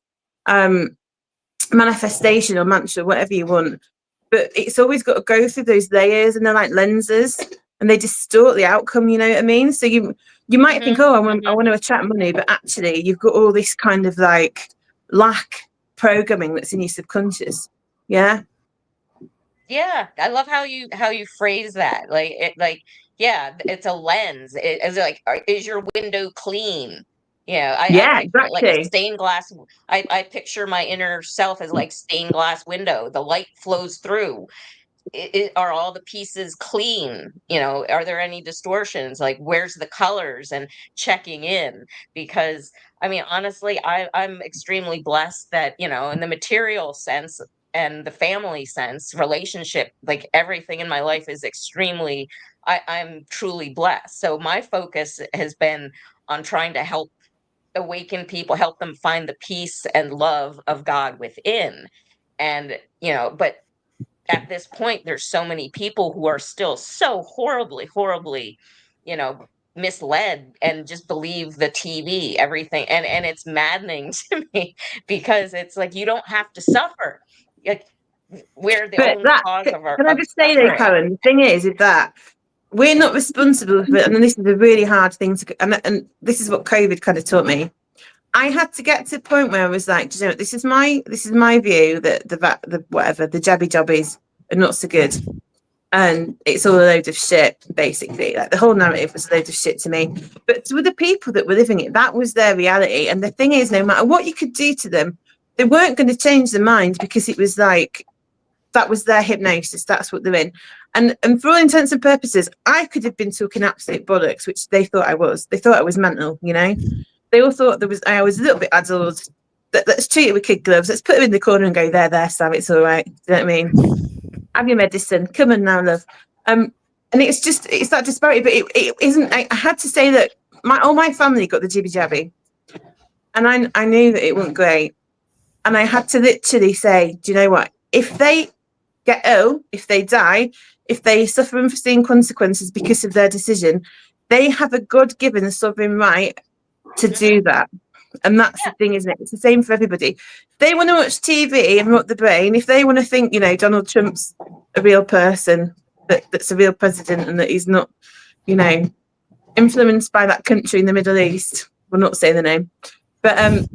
manifestation or mantra, whatever you want. But it's always got to go through those layers, and they're like lenses, and they distort the outcome. You know what I mean? So you might think, oh, I want to attract money, but actually you've got all this kind of like lack programming that's in your subconscious. Yeah. Yeah, I love how you phrase that. Yeah, it's a lens. It's like, is your window clean? I Yeah, picture it like a exactly. stained glass. I picture my inner self as like stained glass window. The light flows through. Are all the pieces clean? Are there any distortions? Like, where's the colors? And checking in, because I mean, honestly, I'm extremely blessed that, in the material sense and the family sense, relationship, like everything in my life is extremely, I'm truly blessed. So my focus has been on trying to help awaken people, help them find the peace and love of God within. And, but at this point, there's so many people who are still so horribly, horribly, misled and just believe the TV, everything. And it's maddening to me, because it's like, you don't have to suffer. Like, we're the But own that cause of our can I of just say though, suffering. Karen, the thing is that we're not responsible for it. And this is a really hard thing to and this is what COVID kind of taught me. I had to get to a point where I was like, do you know what, this is my view that the whatever the jabby jobbies are not so good, and it's all a load of shit, basically. Like the whole narrative was a load of shit to me. But to the people that were living it, that was their reality. And the thing is, no matter what you could do to them, they weren't going to change their mind, because it was like that was their hypnosis. That's what they're in. And for all intents and purposes, I could have been talking absolute bollocks, which they thought I was. They thought I was mental, They all thought I was a little bit addled. Let's treat it with kid gloves. Let's put her in the corner and go, there, Sam, it's all right. Do you know what I mean? Have your medicine. Come on now, love. And it's that disparity, but it isn't. I had to say that all my family got the jibby jabby, and I knew that it wasn't great. And I had to literally say, do you know what? If they get ill, if they die, if they suffer unforeseen consequences because of their decision, they have a God-given sovereign right to do that. And that's the thing, isn't it? It's the same for everybody. If they want to watch TV and rot the brain, if they want to think, Donald Trump's a real person, that's a real president, and that he's not, influenced by that country in the Middle East, we'll not say the name. But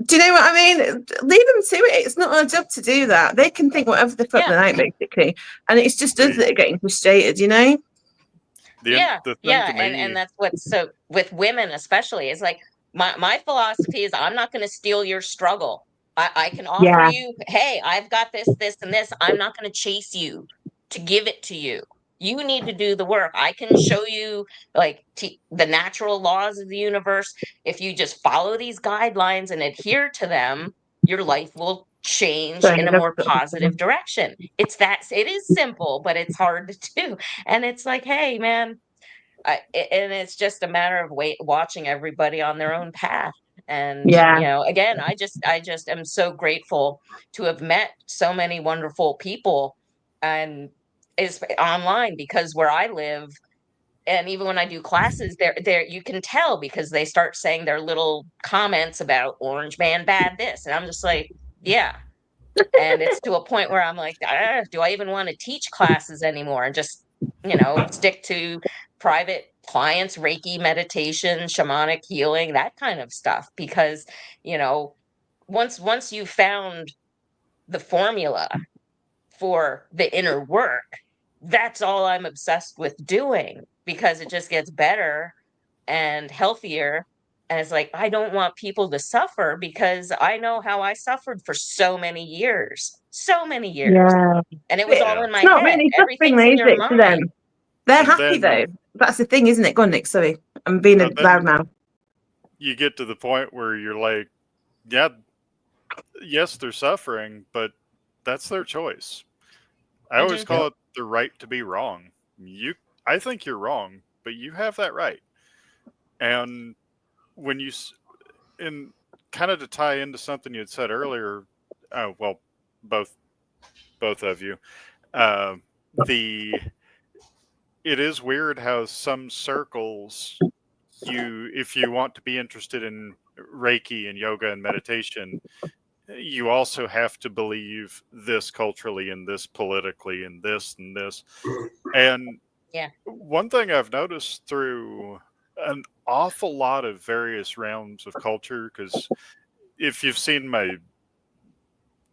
do you know what I mean? Leave them to it. It's not our job to do that. They can think whatever the fuck they like, basically. And it's just us that are getting frustrated, The thing Yeah, to me, and that's what's so with women especially, is like, my philosophy is, I'm not going to steal your struggle. I can offer Yeah. you, hey, I've got this, this, and this. I'm not going to chase you to give it to you. You need to do the work. I can show you like the natural laws of the universe. If you just follow these guidelines and adhere to them, your life will change in a more positive direction. It is simple, but it's hard to do. And it's like, hey, man, and it's just a matter of watching everybody on their own path. And again, I just am so grateful to have met so many wonderful people, and is online, because where I live, and even when I do classes, there you can tell because they start saying their little comments about Orange Man bad this, and I'm just like, yeah. And it's to a point where I'm like, do I even want to teach classes anymore? And just, stick to private clients, Reiki meditation, shamanic healing, that kind of stuff. Because, once you found the formula for the inner work, that's all I'm obsessed with doing because it just gets better and healthier. And it's like, I don't want people to suffer because I know how I suffered for so many years. So many years. Yeah. And it was all Yeah. in my It's not head. really suffering, Everything's though, in is your it, to mind. them? They're And happy, though. then, That's the thing, isn't it? Go on, Nick. Sorry. I'm being a then loud now. you get to the point where you're like, yeah, yes, they're suffering, but that's their choice. I always Mhm. call it the right to be wrong. I think you're wrong, but you have that right. And when and kind of to tie into something you had said earlier, well, both of you, uh, the it is weird how some circles, if you want to be interested in Reiki and yoga and meditation, you also have to believe this culturally and this politically and this and this. And Yeah. one thing I've noticed through an awful lot of various realms of culture, because if you've seen my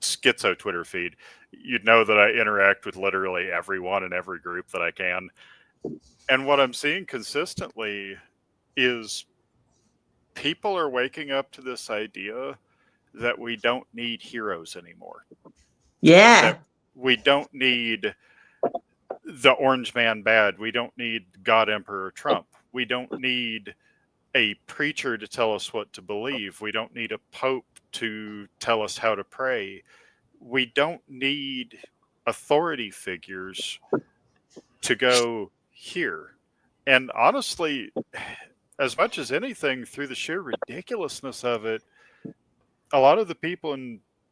schizo Twitter feed, you'd know that I interact with literally everyone in every group that I can. And what I'm seeing consistently is people are waking up to this idea that we don't need heroes anymore. Yeah. That we don't need the Orange Man bad. We don't need God Emperor Trump. We don't need a preacher to tell us what to believe. We don't need a pope to tell us how to pray. We don't need authority figures to go here. And honestly, as much as anything, through the sheer ridiculousness of it, a lot of the people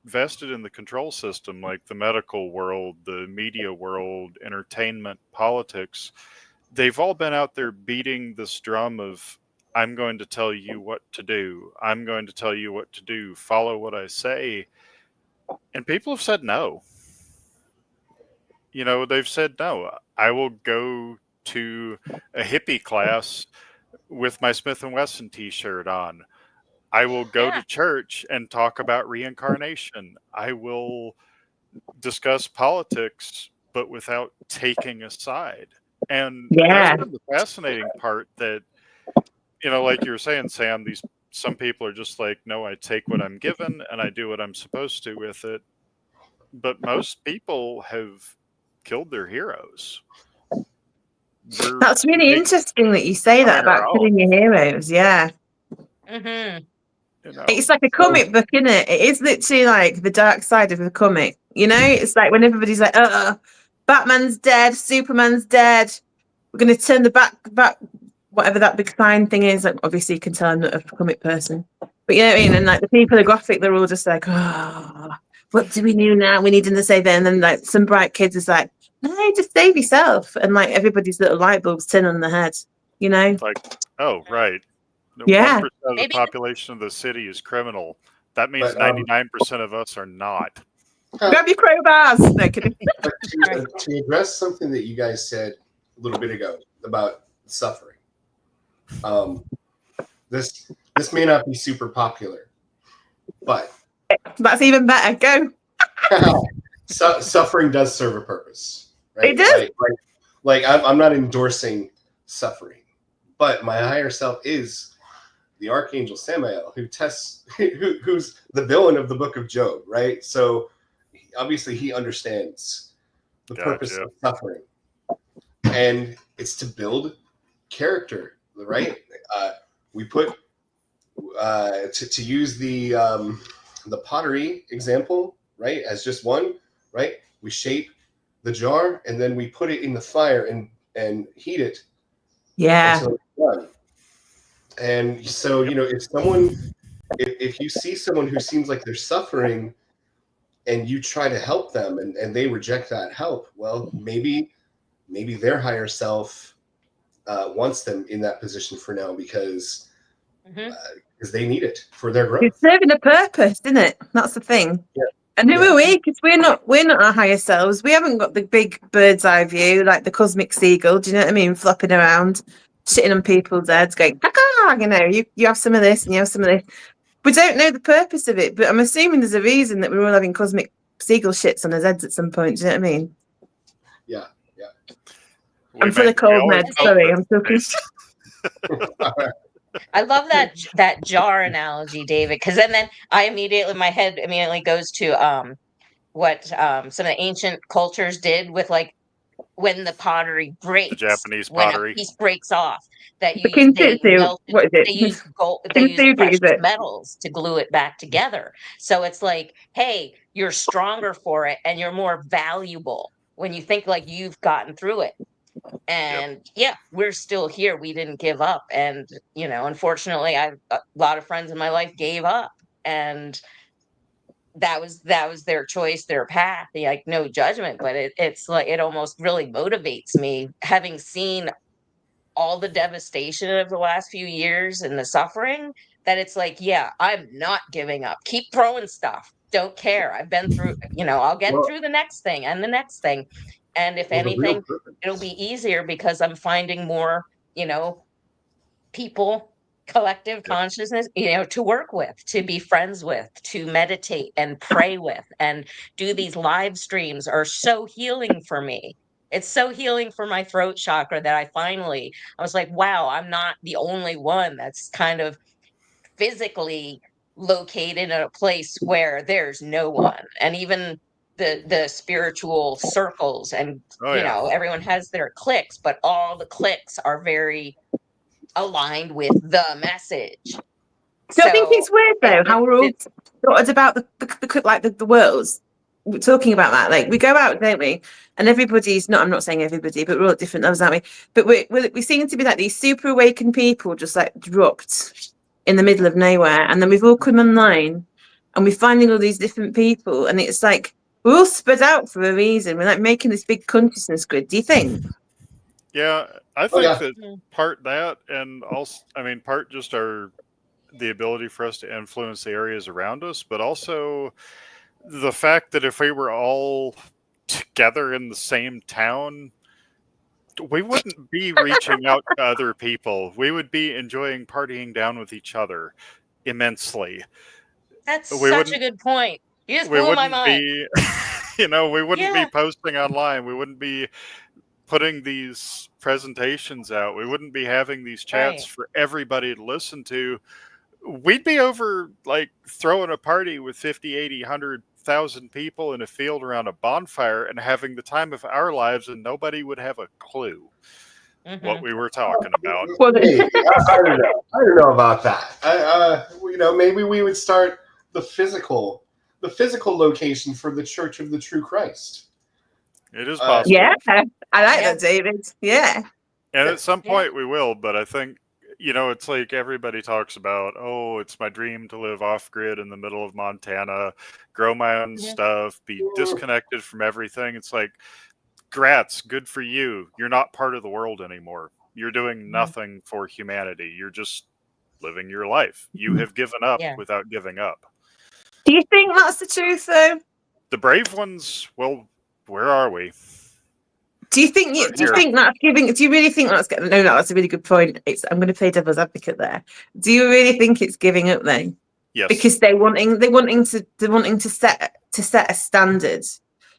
invested in the control system, like the medical world, the media world, entertainment, politics, they've all been out there beating this drum of, I'm going to tell you what to do. I'm going to tell you what to do. Follow what I say. And people have said no. They've said no. I will go to a hippie class with my Smith & Wesson t-shirt on. I will go Yeah. to church and talk about reincarnation. I will discuss politics, but without taking a side. And Yeah. that's been the fascinating part that, like you were saying, Sam, some people are just like, no, I take what I'm given and I do what I'm supposed to with it. But most people have killed their heroes. That's really interesting that you say that about killing your heroes. Yeah. Mm-hmm. It's like a comic book, isn't it? It is literally like the dark side of the comic. It's like when everybody's like, Batman's dead, Superman's dead. We're going to turn the back, whatever that big sign thing is. Like, obviously, you can tell I'm not a comic person. But you know what I mean? And like the people, the graphic, they're all just like, what do we do now? We need him to save it. And then like some bright kids is like, no, just save yourself. And like everybody's little light bulbs turn on their head, It's like, oh, right. Yeah. 1% of the population of the city is criminal. That means But, 99% of us are not. Grab your crowbars. No, kidding. But to address something that you guys said a little bit ago about suffering, this may not be super popular, but that's even better. Go. Suffering does serve a purpose, right? It does. Like I'm not endorsing suffering, but my higher self is the Archangel Samael, who's the villain of the Book of Job, right? So obviously he understands the purpose of suffering, and it's to build character, right? We put to use the pottery example, right, as just one, right? We shape the jar and then we put it in the fire and heat it. Yeah. Until it's done. And so, if you see someone who seems like they're suffering and you try to help them and they reject that help, well, maybe their higher self wants them in that position for now because Mhm. they need it for their growth. It's serving a purpose, isn't it? That's the thing. Yeah. And who Yeah. are we? Because we're not our higher selves. We haven't got the big bird's eye view like the cosmic seagull. Do you know what I mean? Flopping around, shitting on people's heads, going, "Ha-ha," you know, you have some of this and you have some of this. We don't know the purpose of it, but I'm assuming there's a reason that we're all having cosmic seagull shits on our heads at some point. Do you know what I mean? Yeah. I'm full of cold always meds. hope Sorry, it's I'm talking. I love that jar analogy, David, because then my head immediately goes to what some of the ancient cultures did with like when the pottery the breaks, Japanese when a pottery. piece breaks off, that The they kintsugi, melted, what is it? they use gold, they use Kintsugi, is precious it? metals to glue it back together. So it's like, hey, you're stronger for it and you're more valuable when you think like you've gotten through it. And yeah, we're still here. We didn't give up. And, unfortunately, a lot of friends in my life gave up. And that was their choice, their path. Like, no judgment, but it's like it almost really motivates me having seen all the devastation of the last few years and the suffering, that it's like, yeah, I'm not giving up. Keep throwing stuff. Don't care. I've been through, I'll get Well, through the next thing and the next thing. And if the real anything, purpose. it'll be easier because I'm finding more, people, collective consciousness, to work with, to be friends with, to meditate and pray with, and do these live streams are so healing for me. It's so healing for my throat chakra that I was like, wow, I'm not the only one that's kind of physically located in a place where there's no one. And even the spiritual circles, and Oh yeah. everyone has their cliques, but all the cliques are very aligned with the message. Don't think it's weird though how we're all It's thought about the worlds. We're talking about that. Like we go out, don't we? And everybody's not. I'm not saying everybody, but we're all at different levels, aren't we? But we seem to be like these super awakened people, just like dropped in the middle of nowhere, and then we've all come online, and we're finding all these different people, and it's like we're all spread out for a reason. We're like making this big consciousness grid. Do you think? Yeah, I Oh, think yeah. that part that, and also, part just the ability for us to influence the areas around us, but also the fact that if we were all together in the same town, we wouldn't be reaching out to other people. We would be enjoying partying down with each other immensely. That's We such a wouldn't good point. You just we blew my wouldn't mind. be we wouldn't be Yeah. posting online. We wouldn't be putting these presentations out. We wouldn't be having these chats Right. for everybody to listen to. We'd be over like throwing a party with 50, 80, 100,000 people in a field around a bonfire and having the time of our lives, and nobody would have a clue what Mhm. we were talking about. Well, Hey, I don't know. I don't know about that. Maybe we would start the physical location for the Church of the True Christ. It is possible. yeah, I like Yeah. that, David. Yeah. And at some Yeah. point we will, but I think, it's like everybody talks about, oh, it's my dream to live off grid in the middle of Montana, grow my own stuff, be disconnected from everything. It's like, grats, good for you. You're not part of the world anymore. You're doing nothing for humanity. You're just living your life. You have given up Yeah. without giving up. Do you think that's the truth, though? The brave ones, well, where are we? Do you think We're do you here. think that's giving? Do you really think that's getting? No, that's a really good point. I'm going to play devil's advocate there. Do you really think it's giving up then? Yes. Because they're wanting to set a standard.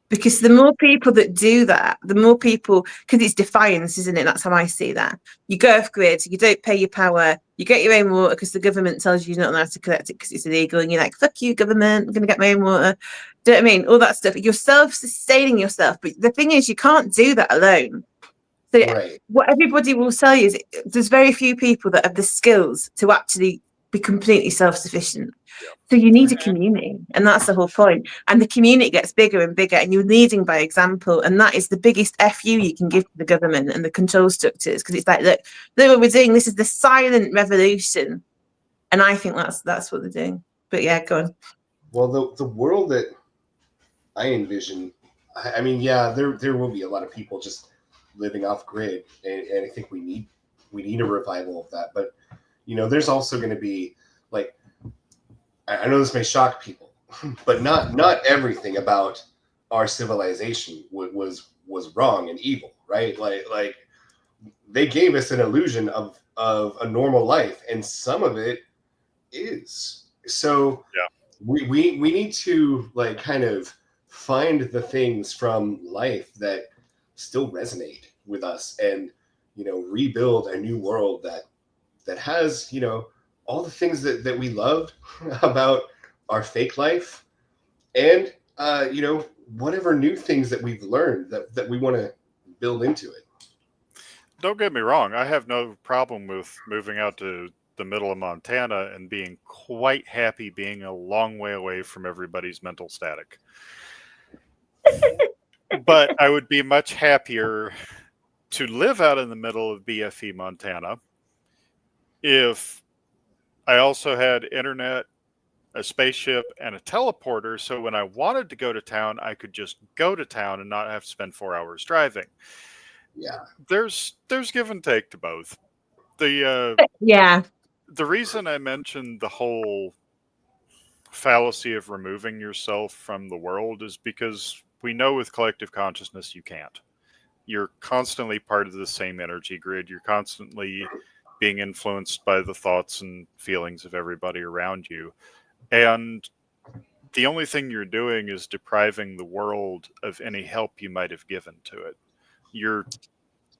Because the more people that do that, the more people, because it's defiance, isn't it? That's how I see that. You go off grid, you don't pay your power, you get your own water because the government tells you you're not allowed to collect it because it's illegal, and you're like, fuck you, government, I'm going to get my own water. Do you know what I mean? All that stuff. You're self-sustaining yourself. But the thing is, you can't do that alone. So Right. what everybody will tell you is there's very few people that have the skills to actually be completely self-sufficient. So you need a community, and that's the whole point. And the community gets bigger and bigger, and you're leading by example. And that is the biggest FU you can give to the government and the control structures, because it's like, look what we're doing. This is the silent revolution, and I think that's what they're doing. But yeah, go on. Well, the world that I envision, I mean, yeah, there will be a lot of people just living off grid, and I think we we need a revival of that. But there's also going to be like, I know this may shock people, but not everything about our civilization was wrong and evil, right? Like they gave us an illusion of a normal life, and some of it is. So we need to like kind of find the things from life that still resonate with us, and rebuild a new world that has all the things that we loved about our fake life, and whatever new things that we've learned that we want to build into it. Don't get me wrong, I have no problem with moving out to the middle of Montana and being quite happy being a long way away from everybody's mental static. But I would be much happier to live out in the middle of BFE Montana if I also had internet, a spaceship, and a teleporter, so when I wanted to go to town, I could just go to town and not have to spend 4 hours driving. Yeah. There's give and take to both. The reason I mentioned the whole fallacy of removing yourself from the world is because we know with collective consciousness you can't. You're constantly part of the same energy grid. You're constantly being influenced by the thoughts and feelings of everybody around you. And the only thing you're doing is depriving the world of any help you might have given to it. You're,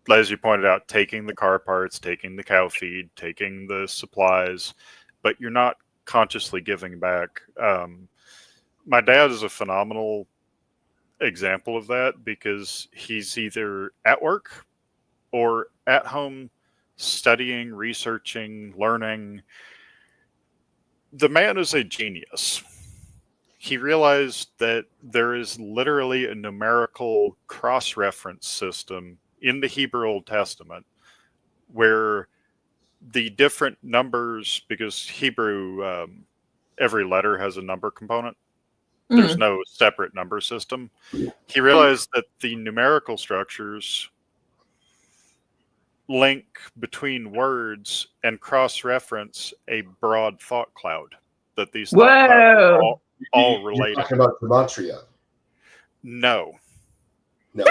as you pointed out, taking the car parts, taking the cow feed, taking the supplies, but you're not consciously giving back. My dad is a phenomenal example of that because he's either at work or at home studying, researching, learning. The man is a genius. He realized that there is literally a numerical cross-reference system in the Hebrew Old Testament where the different numbers, because Hebrew, every letter has a number component. There's no separate number system. He realized that the numerical structures link between words and cross-reference a broad thought cloud. That these thought clouds are all related. You're talking about gematria. No. No?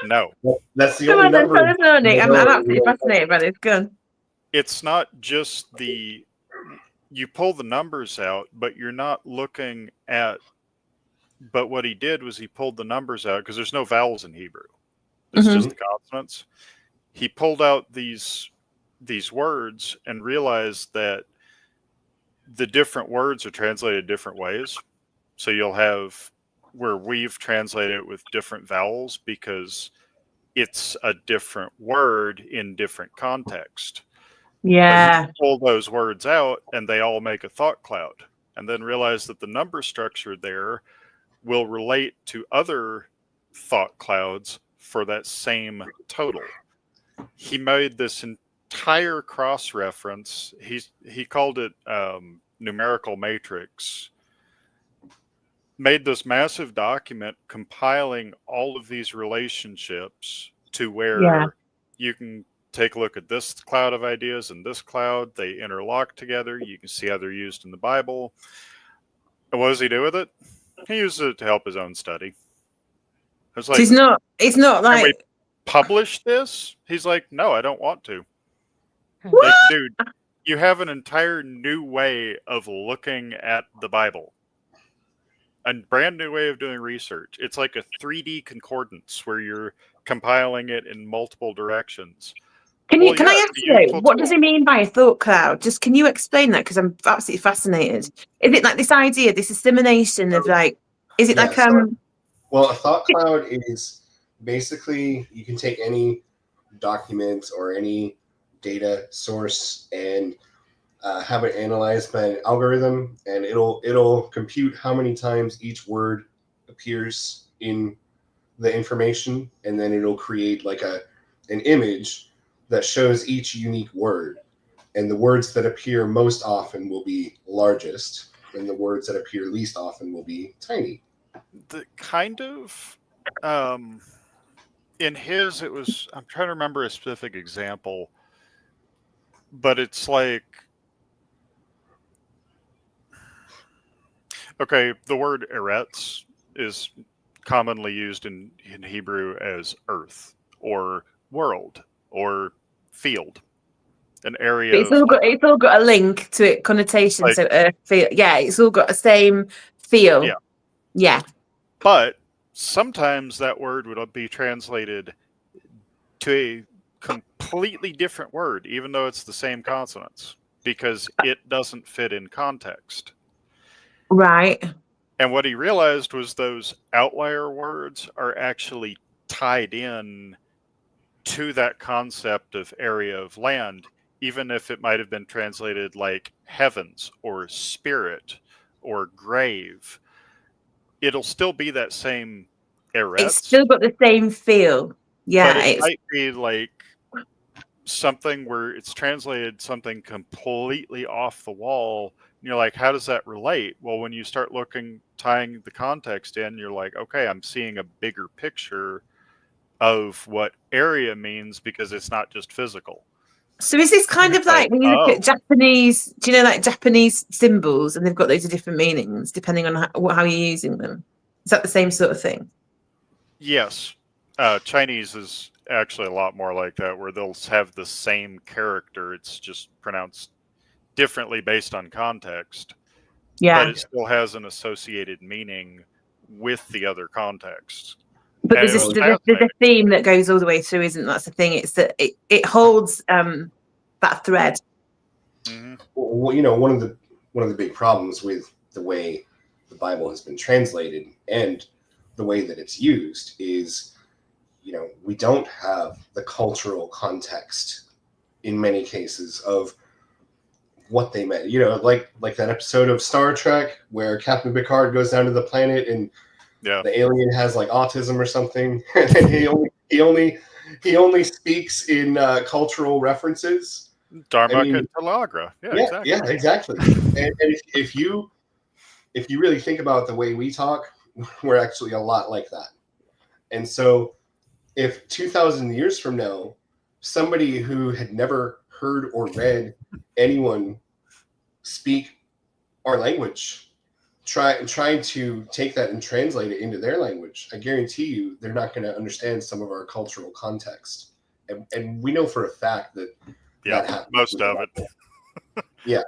No. That's the only number. I'm absolutely fascinated by this. Go on. It's not just you pull the numbers out, but you're not looking at, but what he did was he pulled the numbers out because there's no vowels in Hebrew. It's just the consonants. He pulled out these words and realized that the different words are translated different ways. So you'll have where we've translated it with different vowels because it's a different word in different context. Yeah. But he pulled those words out and they all make a thought cloud, and then realized that the number structure there will relate to other thought clouds for that same total. He made this entire cross-reference. He called it numerical matrix. Made this massive document compiling all of these relationships to where you can take a look at this cloud of ideas and this cloud. They interlock together. You can see how they're used in the Bible. And what does he do with it? He used it to help his own study. It's like, it's not like, can we publish this? He's like, no, I don't want to. What? Like, dude, you have an entire new way of looking at the Bible. A brand new way of doing research. It's like a 3D concordance where you're compiling it in multiple directions. Can I ask you, what does he mean by a thought cloud? Just can you explain that? Because I'm absolutely fascinated. Is it like this idea, this dissemination of like, is it like Well, a thought cloud is basically you can take any document or any data source and have it analyzed by an algorithm, and it'll compute how many times each word appears in the information, and then it'll create like an image that shows each unique word, and the words that appear most often will be largest, and the words that appear least often will be tiny. The kind of in his, it was, I'm trying to remember a specific example. But it's like, okay, the word eretz is commonly used in Hebrew as earth or world or field, an area But of land. it's all got a link to it, connotation. Like, So feel, yeah, it's all got the same feel. Yeah. Yeah. But sometimes that word would be translated to a completely different word, even though it's the same consonants, because it doesn't fit in context. Right. And what he realized was those outlier words are actually tied in to that concept of area of land, even if it might have been translated like heavens or spirit or grave. It'll still be that same eretz. It's still got the same feel. Yeah. But it might be like something where it's translated something completely off the wall. And you're like, how does that relate? Well, when you start tying the context in, you're like, okay, I'm seeing a bigger picture of what area means because it's not just physical. So is this kind of like when you look at Japanese, do you know, like Japanese symbols, and they've got loads of different meanings depending on how you're using them? Is that the same sort of thing? Yes. Chinese is actually a lot more like that, where they'll have the same character. It's just pronounced differently based on context. Yeah. But it still has an associated meaning with the other contexts. But there's a theme that goes all the way through, isn't that's the thing? It's that it holds that thread. Mm-hmm. Well, you know, one of the big problems with the way the Bible has been translated and the way that it's used is, you know, we don't have the cultural context in many cases of what they meant. You know, like that episode of Star Trek where Captain Picard goes down to the planet and the alien has like autism or something, and he only speaks in cultural references. Dharma Talagra. Yeah, exactly. And if you really think about the way we talk, we're actually a lot like that. And so if 2,000 years from now, somebody who had never heard or read anyone speak our language trying to take that and translate it into their language, I guarantee you they're not going to understand some of our cultural context. And we know for a fact that that happens. Most of it. Yeah.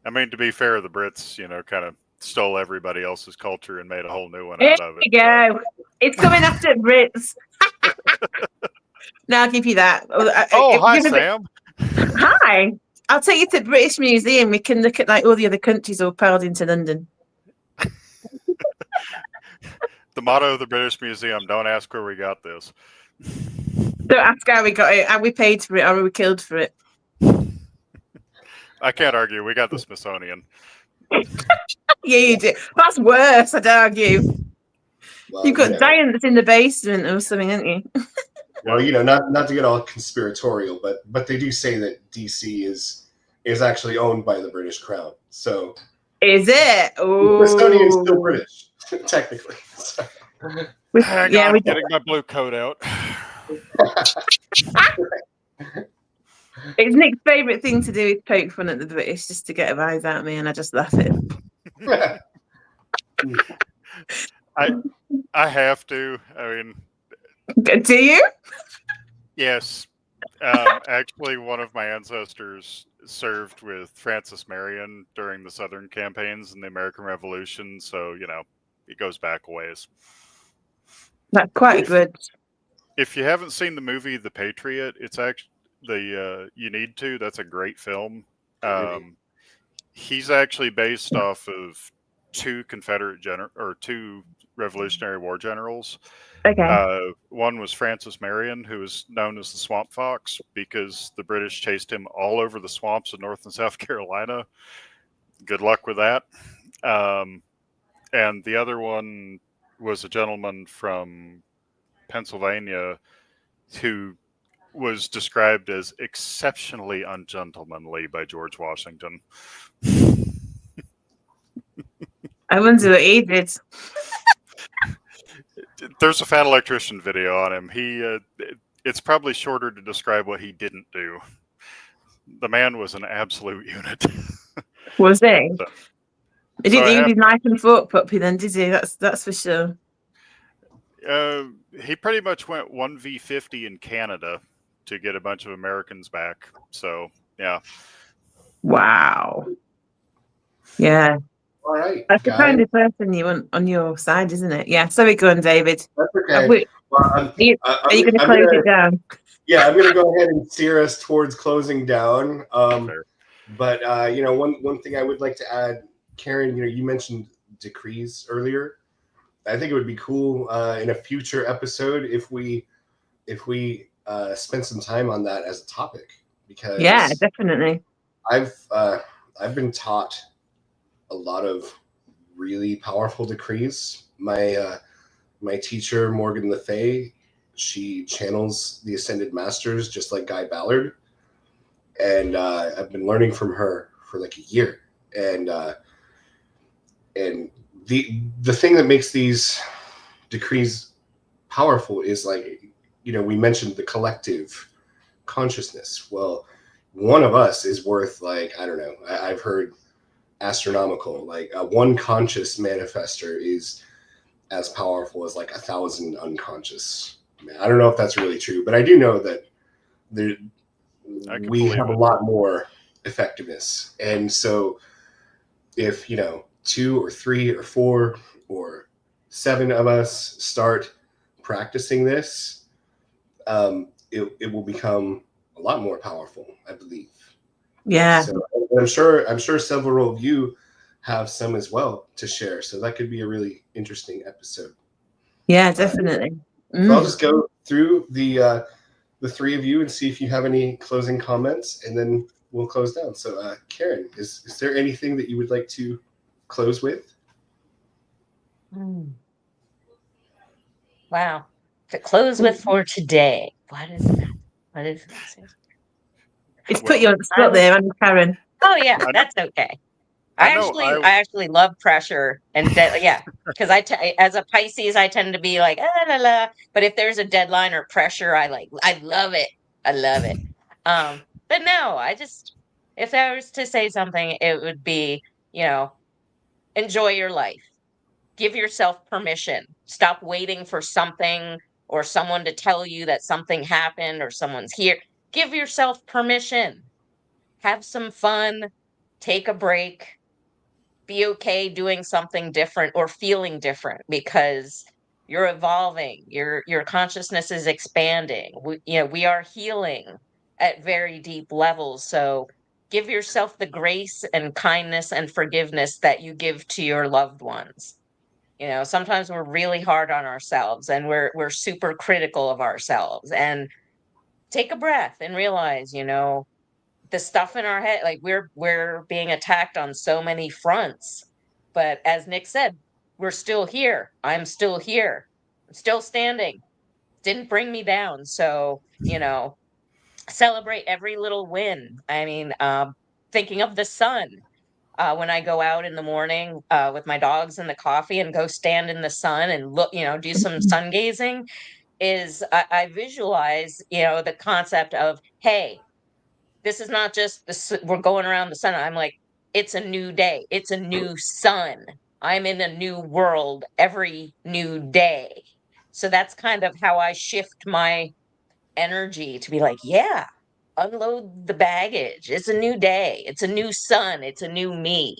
I mean, to be fair, the Brits, you know, kind of stole everybody else's culture and made a whole new one out of it. There you go. It's coming after Brits. No, I'll give you that. Hi, Sam. Hi. I'll take you to the British Museum. We can look at like all the other countries all piled into London. The motto of the British Museum: don't ask where we got this. Don't ask how we got it. Are we paid for it or are we killed for it? I can't argue. We got the Smithsonian. Yeah, you do. That's worse, I'd argue. Well, you've got giants in the basement or something, haven't you? Well, you know, not to get all conspiratorial, but they do say that DC is actually owned by the British Crown. So is it? The Smithsonian is still British, technically. So. I'm getting my blue coat out. It's Nick's favourite thing to do is poke fun at the British just to get a rise out of me, and I just laugh at him. I have to. I mean, do you? Yes. Actually, one of my ancestors served with Francis Marion during the Southern campaigns in the American Revolution, so you know it goes back a ways. That's quite good. If you haven't seen the movie The Patriot, it's actually you need to. That's a great film. He's actually based off of two Revolutionary War generals. Okay. One was Francis Marion, who was known as the Swamp Fox because the British chased him all over the swamps of North and South Carolina. Good luck with that. And the other one was a gentleman from Pennsylvania who was described as exceptionally ungentlemanly by George Washington. I wonder what he did. There's a Fat Electrician video on him. it's probably shorter to describe what he didn't do. The man was an absolute unit. Was he? So- He so didn't I use have- his knife and fork puppy then, did he? That's for sure. He pretty much went 1v50 in Canada to get a bunch of Americans back. So, yeah. Wow. Yeah. All right, That's the guys. kind of person you want on your side, isn't it? Yeah. Sorry, go on, David. That's okay. Well, Are you going to close it down? Yeah, I'm going to go ahead and steer us towards closing down. But one thing I would like to add, Karen, you mentioned decrees earlier. I think it would be cool in a future episode if we spend some time on that as a topic, because Yeah, definitely. I've been taught a lot of really powerful decrees. My teacher, Morgan Le Fay, she channels the Ascended Masters just like Guy Ballard. And I've been learning from her for like a year. And the thing that makes these decrees powerful is, like, we mentioned the collective consciousness. Well, one of us is worth, like, I don't know, I've heard astronomical, like one conscious manifester is as powerful as like 1,000 unconscious. I don't know if that's really true, but I do know that we have a lot more effectiveness. And so if 2 or 3 or 4 or 7 of us start practicing this, it will become a lot more powerful, I believe. Yeah. So I'm sure several of you have some as well to share. So that could be a really interesting episode. Yeah, definitely. So I'll just go through the 3 of you and see if you have any closing comments, and then we'll close down. So Karen, is there anything that you would like to close with? Wow. To close with for today. What is that? It's put you on the spot there, and Karen. Oh yeah, that's okay. I actually love pressure, and because as a Pisces, I tend to be like, la, la. But if there's a deadline or pressure, I love it. I love it. But no, if I was to say something, it would be, enjoy your life. Give yourself permission. Stop waiting for something or someone to tell you that something happened or someone's here. Give yourself permission. Have some fun. Take a break. Be okay doing something different or feeling different, because you're evolving. Your consciousness is expanding. We are healing at very deep levels. So give yourself the grace and kindness and forgiveness that you give to your loved ones. Sometimes we're really hard on ourselves, and we're super critical of ourselves. And take a breath and realize, the stuff in our head, like we're being attacked on so many fronts. But as Nick said, we're still here. I'm still here. I'm still standing. Didn't bring me down. So, celebrate every little win. I mean, thinking of the sun. When I go out in the morning with my dogs and the coffee and go stand in the sun and look, do some sun gazing, I visualize, the concept of, hey, this is not just we're going around the sun. I'm like, it's a new day. It's a new sun. I'm in a new world every new day. So that's kind of how I shift my energy to be like, yeah, unload the baggage. It's a new day. It's a new sun. It's a new me.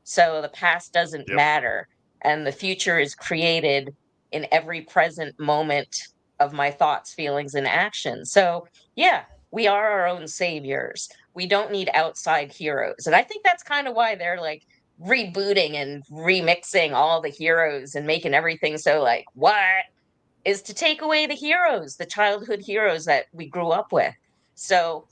So the past doesn't matter. And the future is created in every present moment of my thoughts, feelings, and actions. So, yeah, we are our own saviors. We don't need outside heroes. And I think that's kind of why they're like rebooting and remixing all the heroes and making everything so like, what? Is to take away the heroes, the childhood heroes that we grew up with. So,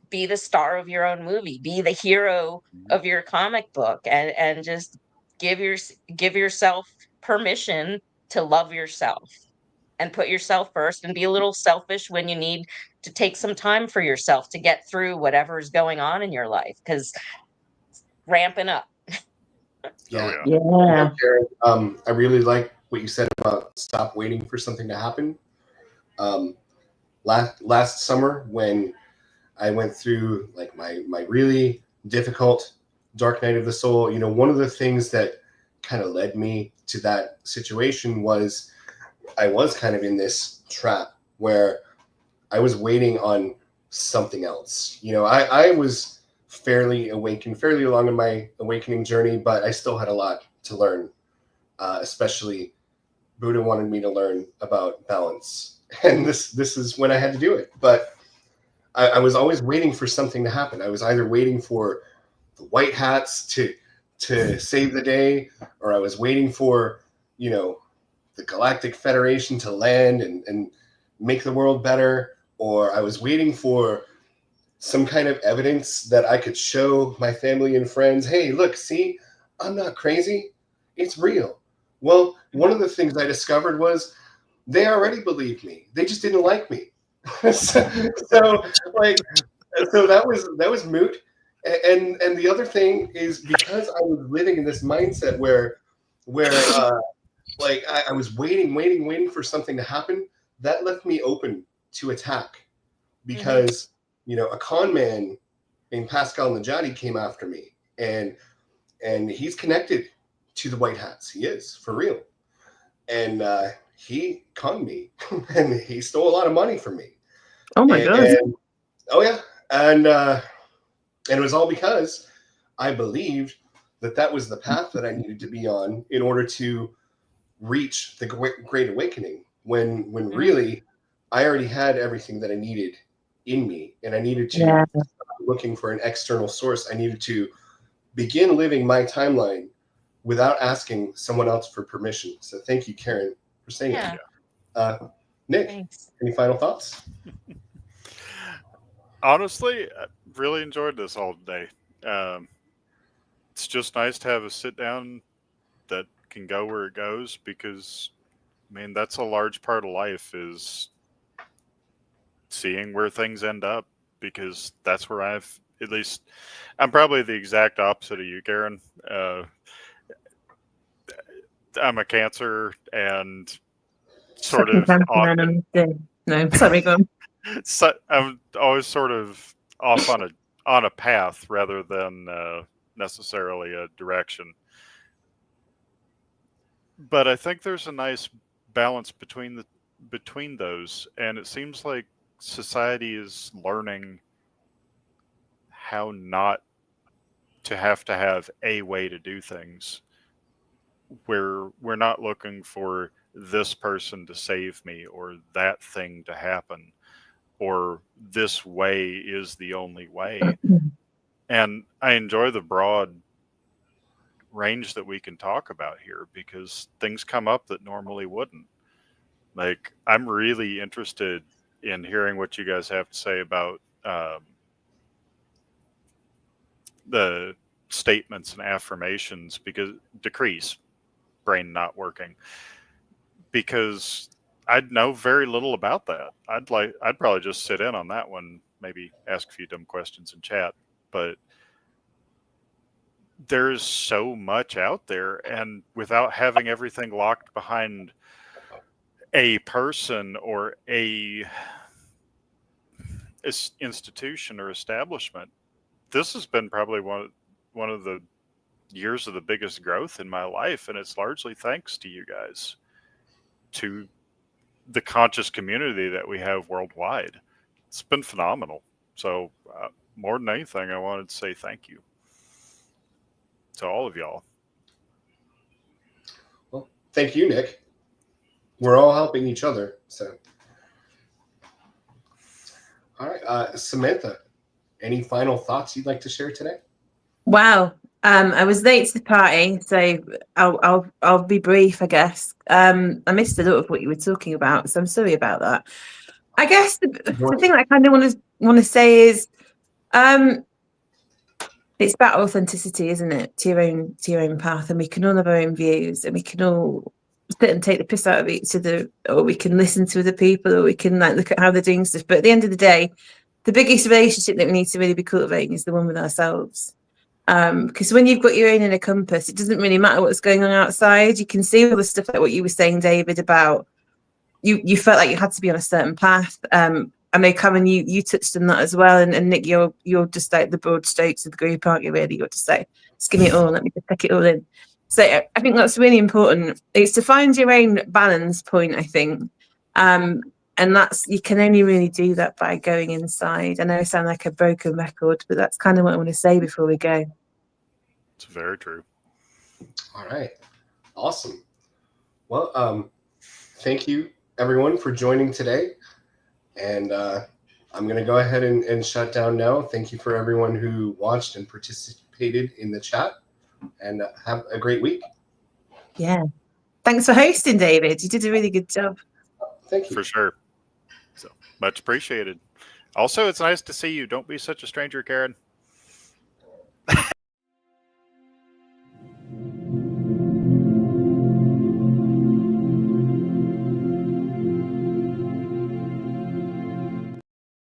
be the star of your own movie, be the hero of your comic book, and just give yourself permission to love yourself and put yourself first, and be a little selfish when you need to take some time for yourself to get through whatever's going on in your life, because ramping up. Yeah. Yeah. I really like what you said about stop waiting for something to happen. last summer when I went through like my really difficult dark night of the soul. You know, one of the things that kind of led me to that situation was I was kind of in this trap where I was waiting on something else. You know, I was fairly awakened, fairly along in my awakening journey, but I still had a lot to learn. Especially Buddha wanted me to learn about balance, and this is when I had to do it. But I was always waiting for something to happen. I was either waiting for the white hats to save the day, or I was waiting for, you know, the Galactic Federation to land and make the world better, or I was waiting for some kind of evidence that I could show my family and friends, hey, look, see, I'm not crazy. It's real. Well, one of the things I discovered was they already believed me. They just didn't like me. so that was moot. And the other thing is, because I was living in this mindset where like I was waiting for something to happen, that left me open to attack, because you know, a con man named Pascal Najati came after me, and he's connected to the White Hats. He is, for real. And he conned me and he stole a lot of money from me. Oh my God. Oh yeah. And it was all because I believed that was the path that I needed to be on in order to reach the Great Awakening, when really I already had everything that I needed in me, and I needed to stop looking for an external source. I needed to begin living my timeline without asking someone else for permission. So thank you, Karen, for saying that. Nick, Thanks. any final thoughts? Honestly, I really enjoyed this all day. It's just nice to have a sit down that can go where it goes, because, I mean, that's a large part of life, is seeing where things end up, because that's where I'm probably the exact opposite of you, Karen. I'm a Cancer, and sort of often, no, sorry, go on. so I'm always sort of off on a path rather than necessarily a direction. But I think there's a nice balance between those, and it seems like society is learning how not to have a way to do things, where we're not looking for this person to save me, or that thing to happen, or this way is the only way. And I enjoy the broad range that we can talk about here, because things come up that normally wouldn't. Like, I'm really interested in hearing what you guys have to say about the statements and affirmations, because decrees, brain not working, because I'd know very little about that. I'd probably just sit in on that one, maybe ask a few dumb questions in chat, but there's so much out there, and without having everything locked behind a person or a institution or establishment, this has been probably one of the years of the biggest growth in my life, and it's largely thanks to you guys, to the conscious community that we have worldwide. It's been phenomenal. So more than anything, I wanted to say thank you to all of y'all. Well, thank you, Nick. We're all helping each other. So, all right, Samantha, any final thoughts you'd like to share today? Wow. I was late to the party, so I'll be brief, I guess. I missed a lot of what you were talking about, so I'm sorry about that. I guess the thing that I kind of want to say is, it's about authenticity, isn't it? To your own path, and we can all have our own views, and we can all sit and take the piss out of each other, or we can listen to other people, or we can like look at how they're doing stuff. But at the end of the day, the biggest relationship that we need to really be cultivating is the one with ourselves. Because when you've got your own inner compass, it doesn't really matter what's going on outside. You can see all the stuff, like what you were saying, David, about you felt like you had to be on a certain path. I know, Cameron, you touched on that as well, and Nick, you're just like the broad strokes of the group, aren't you? Really, you're just like, just give me it all, let me just take it all in. So I think that's really important. It's to find your own balance point, I think, and you can only really do that by going inside. I know I sound like a broken record, but that's kind of what I want to say before we go. It's very true. All right, awesome. Well, thank you everyone for joining today. And I'm going to go ahead and shut down now. Thank you for everyone who watched and participated in the chat. And have a great week. Yeah. Thanks for hosting, David. You did a really good job. Thank you. For sure. So much appreciated. Also, it's nice to see you. Don't be such a stranger, Karen.